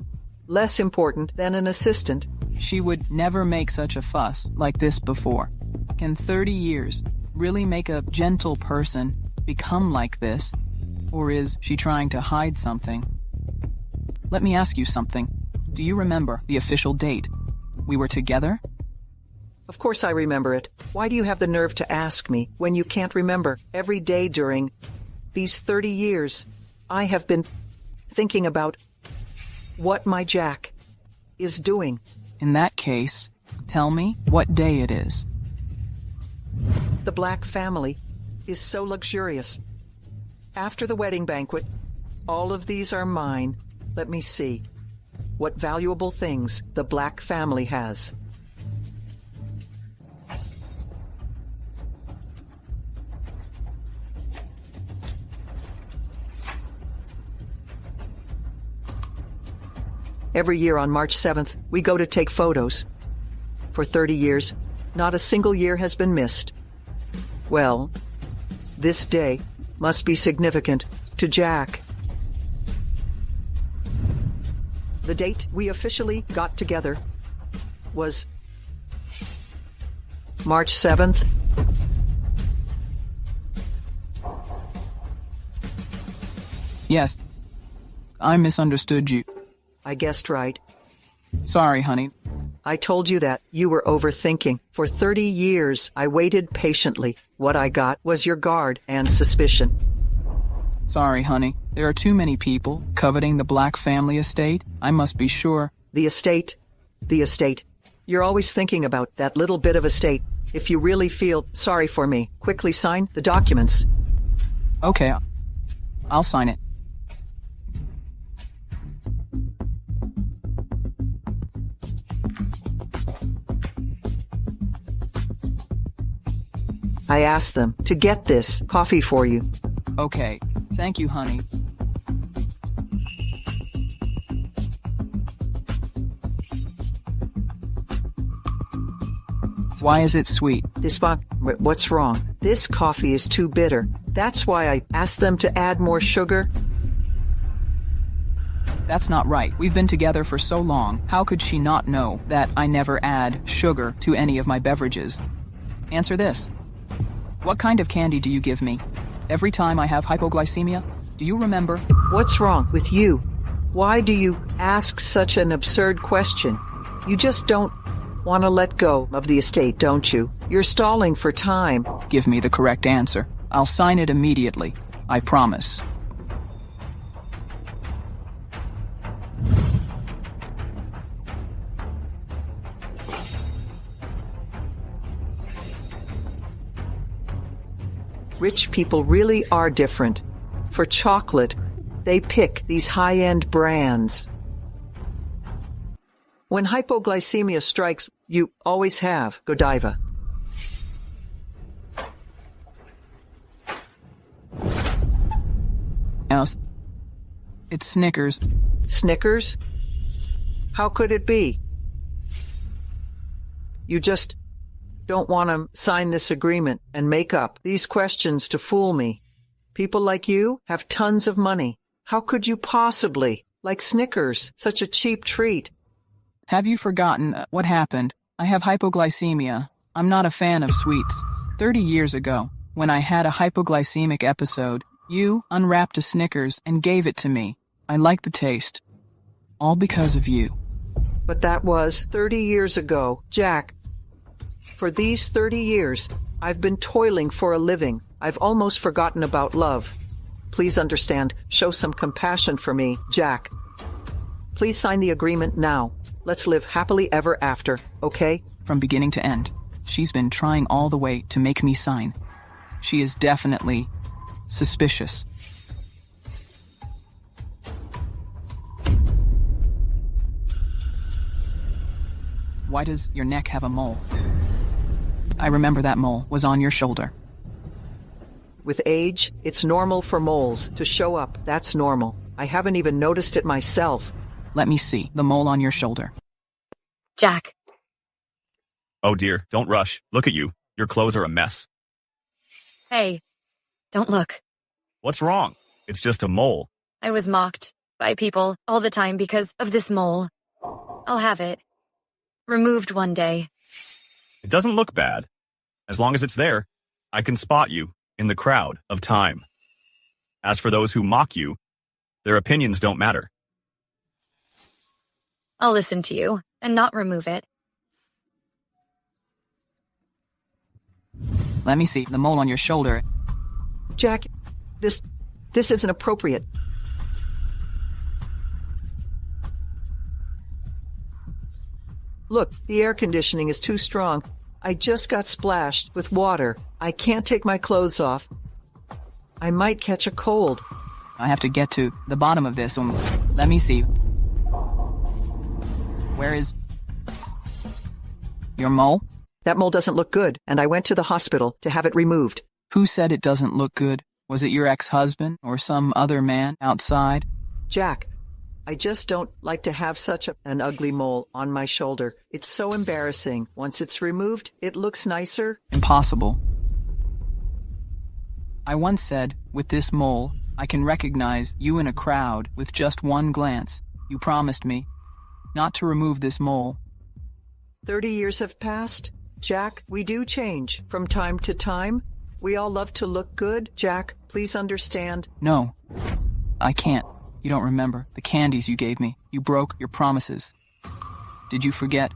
less important than an assistant? She would never make such a fuss like this before. Can 30 years really make a gentle person become like this? Or is she trying to hide something? Let me ask you something. Do you remember the official date? We were together? Of course I remember it. Why do you have the nerve to ask me when you can't remember? Every day during these 30 years, I have been thinking about what my Jack is doing. In that case, tell me what day it is. The Black family is so luxurious. After the wedding banquet, all of these are mine. Let me see what valuable things the Black family has. Every year on March 7th, we go to take photos. For 30 years, not a single year has been missed. Well, this day must be significant to Jack. The date we officially got together was March 7th. Yes, I misunderstood you. I guessed right. Sorry, honey. I told you that you were overthinking. For 30 years, I waited patiently. What I got was your guard and suspicion. Sorry, honey. There are too many people coveting the Black family estate. I must be sure. The estate. The estate. You're always thinking about that little bit of estate. If you really feel sorry for me, quickly sign the documents. Okay, I'll sign it. I asked them to get this coffee for you. Okay, thank you, honey. Why is it sweet? What's wrong? This coffee is too bitter. That's why I asked them to add more sugar. That's not right. We've been together for so long. How could she not know that I never add sugar to any of my beverages? Answer this. What kind of candy do you give me? Every time I have hypoglycemia? Do you remember? What's wrong with you? Why do you ask such an absurd question? You just don't want to let go of the estate, don't you? You're stalling for time. Give me the correct answer. I'll sign it immediately. I promise. Rich people really are different. For chocolate, they pick these high-end brands. When hypoglycemia strikes, you always have Godiva. Else, it's Snickers. Snickers? How could it be? You just don't want to sign this agreement and make up these questions to fool me. People like you have tons of money. How could you possibly like Snickers, such a cheap treat? Have you forgotten what happened? I have hypoglycemia. I'm not a fan of sweets. 30 years ago, when I had a hypoglycemic episode, you unwrapped a Snickers and gave it to me. I like the taste. All because of you. But that was 30 years ago, Jack. For these 30 years, I've been toiling for a living. I've almost forgotten about love. Please understand, show some compassion for me, Jack. Please sign the agreement now. Let's live happily ever after, okay? From beginning to end, she's been trying all the way to make me sign. She is definitely suspicious. Why does your neck have a mole? I remember that mole was on your shoulder. With age, it's normal for moles to show up. That's normal. I haven't even noticed it myself. Let me see the mole on your shoulder. Jack. Oh dear, don't rush. Look at you. Your clothes are a mess. Hey, don't look. What's wrong? It's just a mole. I was mocked by people all the time because of this mole. I'll have it removed one day. It doesn't look bad. As long as it's there, I can spot you in the crowd of time. As for those who mock you, their opinions don't matter. I'll listen to you and not remove it. Let me see the mole on your shoulder. Jack, this isn't appropriate. Look, the air conditioning is too strong. I just got splashed with water. I can't take my clothes off. I might catch a cold. I have to get to the bottom of this. Let me see. Where is your mole? That mole doesn't look good, and I went to the hospital to have it removed. Who said it doesn't look good? Was it your ex-husband or some other man outside? Jack, I just don't like to have such an ugly mole on my shoulder. It's so embarrassing. Once it's removed, it looks nicer. Impossible. I once said, with this mole, I can recognize you in a crowd with just one glance. You promised me not to remove this mole. 30 years have passed. Jack, we do change from time to time. We all love to look good. Jack, please understand. No, I can't. You don't remember the candies you gave me. You broke your promises. Did you forget?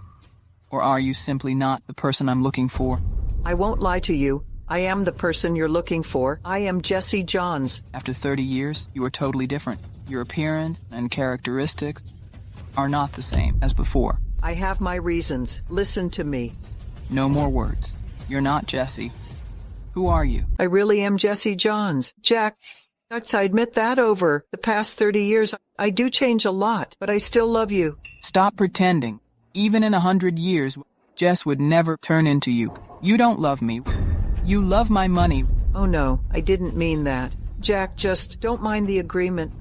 Or are you simply not the person I'm looking for? I won't lie to you. I am the person you're looking for. I am Jesse Johns. After 30 years, you are totally different. Your appearance and characteristics are not the same as before. I have my reasons. Listen to me. No more words. You're not Jesse. Who are you? I really am Jesse Johns. Jack, I admit that over the past 30 years, I do change a lot, but I still love you. Stop pretending. Even in 100 years, Jess would never turn into you. You don't love me. You love my money. Oh no, I didn't mean that. Jack, just don't mind the agreement.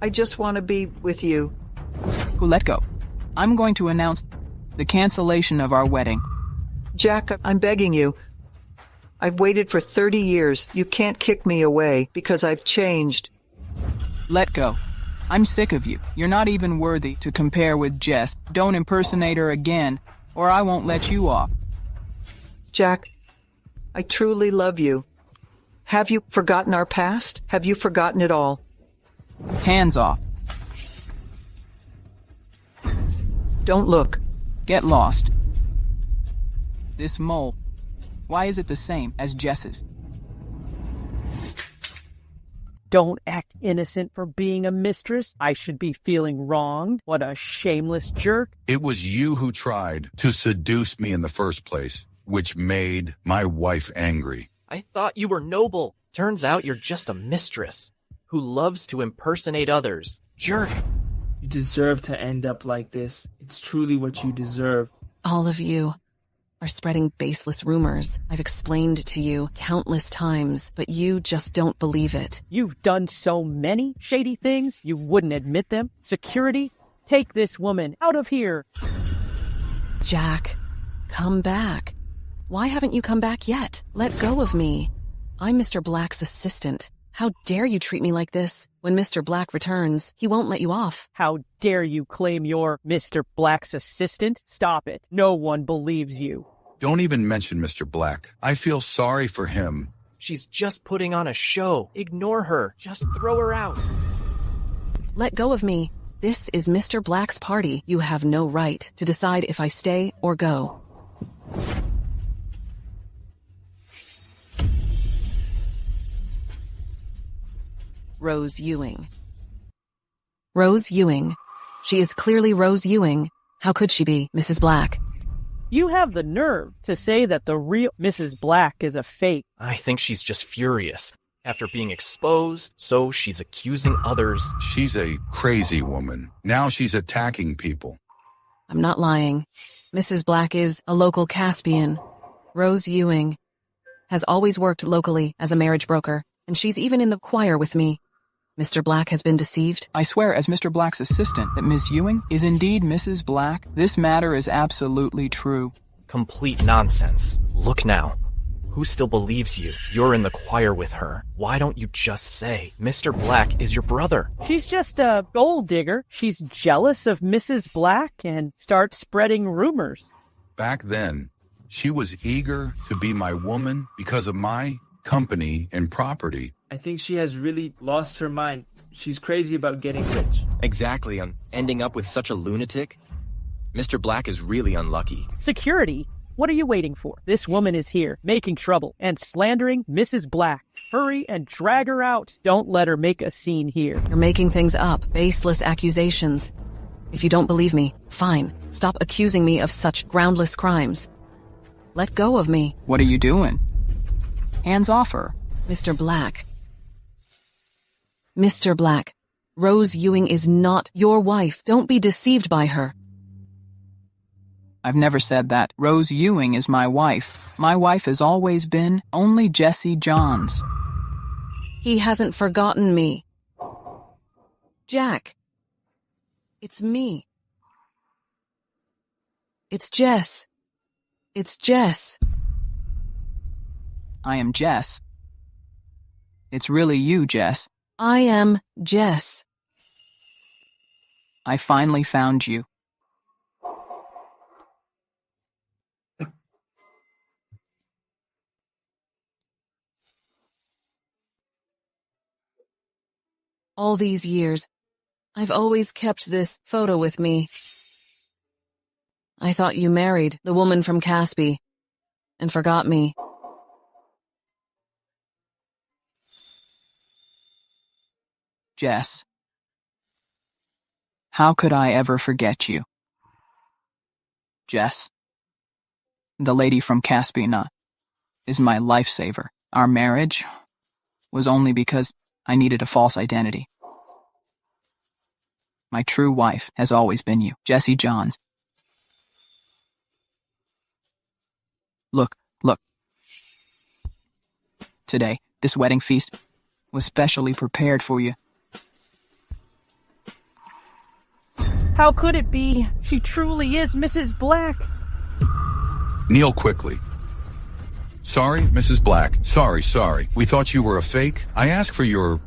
I just want to be with you. Let go. I'm going to announce the cancellation of our wedding. Jack, I'm begging you. I've waited for 30 years. You can't kick me away because I've changed. Let go. I'm sick of you. You're not even worthy to compare with Jess. Don't impersonate her again, or I won't let you off. Jack, I truly love you. Have you forgotten our past? Have you forgotten it all? Hands off. Don't look. Get lost. This mole, why is it the same as Jess's? Don't act innocent for being a mistress. I should be feeling wronged. What a shameless jerk. It was you who tried to seduce me in the first place, which made my wife angry. I thought you were noble. Turns out you're just a mistress who loves to impersonate others. Jerk. You deserve to end up like this. It's truly what you deserve. All of you are spreading baseless rumors. I've explained to you countless times, but you just don't believe it. You've done so many shady things, you wouldn't admit them. Security, take this woman out of here. Jack, come back. Why haven't you come back yet? Let go of me. I'm Mr. Black's assistant. How dare you treat me like this? When Mr. Black returns, he won't let you off. How dare you claim you're Mr. Black's assistant? Stop it. No one believes you. Don't even mention Mr. Black. I feel sorry for him. She's just putting on a show. Ignore her. Just throw her out. Let go of me. This is Mr. Black's party. You have no right to decide if I stay or go. Rose Ewing. Rose Ewing. She is clearly Rose Ewing. How could she be Mrs. Black? You have the nerve to say that the real Mrs. Black is a fake. I think she's just furious. After being exposed, so she's accusing others. She's a crazy woman. Now she's attacking people. I'm not lying. Mrs. Black is a local Caspian. Rose Ewing has always worked locally as a marriage broker, and she's even in the choir with me. Mr. Black has been deceived. I swear as Mr. Black's assistant that Miss Ewing is indeed Mrs. Black. This matter is absolutely true. Complete nonsense. Look now. Who still believes you? You're in the choir with her. Why don't you just say, Mr. Black is your brother? She's just a gold digger. She's jealous of Mrs. Black and starts spreading rumors. Back then, she was eager to be my woman because of my company and property. I think she has really lost her mind. She's crazy about getting rich. Exactly, ending up with such a lunatic. Mr. Black is really unlucky. Security? What are you waiting for? This woman is here, making trouble and slandering Mrs. Black. Hurry and drag her out. Don't let her make a scene here. You're making things up. Baseless accusations. If you don't believe me, fine. Stop accusing me of such groundless crimes. Let go of me. What are you doing? Hands off her. Mr. Black. Mr. Black, Rose Ewing is not your wife. Don't be deceived by her. I've never said that. Rose Ewing is my wife. My wife has always been only Jesse Johns. He hasn't forgotten me. Jack. It's me. It's Jess. It's Jess. I am Jess. It's really you, Jess. I am Jess. I finally found you. All these years, I've always kept this photo with me. I thought you married the woman from Caspi and forgot me. Jess. How could I ever forget you? Jess. The lady from Caspina is my lifesaver. Our marriage was only because I needed a false identity. My true wife has always been you, Jesse Johns. Look. today. This wedding feast was specially prepared for you. How could it be? She truly is Mrs. Black. Kneel quickly. Sorry, Mrs. Black. Sorry. We thought you were a fake. I ask for your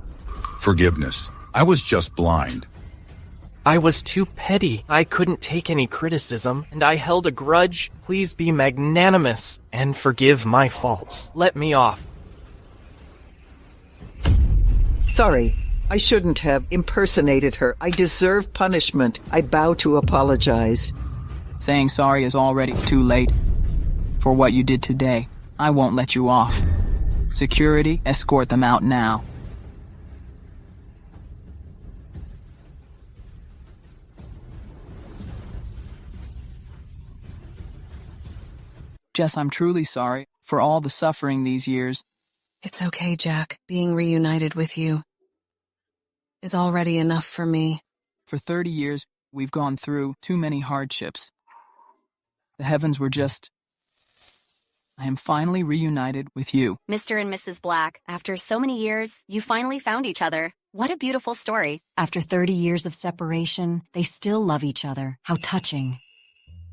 forgiveness. I was just blind. I was too petty. I couldn't take any criticism, and I held a grudge. Please be magnanimous and forgive my faults. Let me off. Sorry. I shouldn't have impersonated her. I deserve punishment. I bow to apologize. Saying sorry is already too late. For what you did today, I won't let you off. Security, escort them out now. Jess, I'm truly sorry for all the suffering these years. It's okay, Jack. Being reunited with you is already enough for me. For 30 years, we've gone through too many hardships. The heavens were just... I am finally reunited with you. Mr. and Mrs. Black, after so many years, you finally found each other. What a beautiful story. After 30 years of separation, they still love each other. How touching.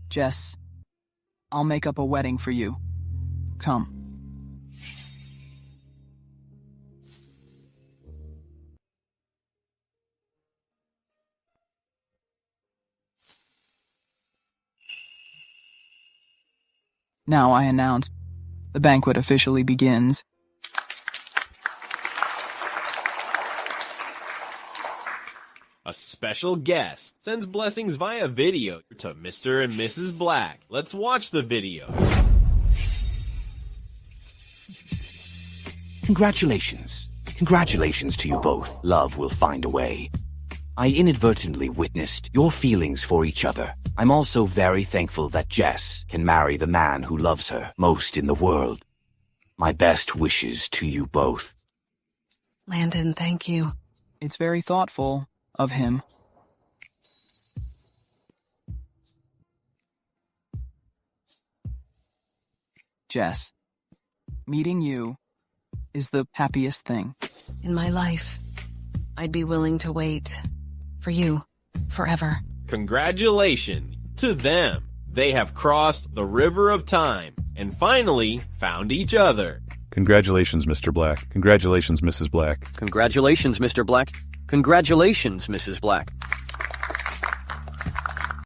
Jess, I'll make up a wedding for you. Come. Now I announce, the banquet officially begins. A special guest sends blessings via video to Mr. and Mrs. Black. Let's watch the video. Congratulations. Congratulations to you both. Love will find a way. I inadvertently witnessed your feelings for each other. I'm also very thankful that Jess can marry the man who loves her most in the world. My best wishes to you both. Landon, thank you. It's very thoughtful of him. Jess, meeting you is the happiest thing in my life. I'd be willing to wait for you forever. Congratulations to them. They have crossed the river of time and finally found each other. Congratulations, Mr. Black. Congratulations, Mrs. Black. Congratulations, Mr. Black. Congratulations, Mrs. Black.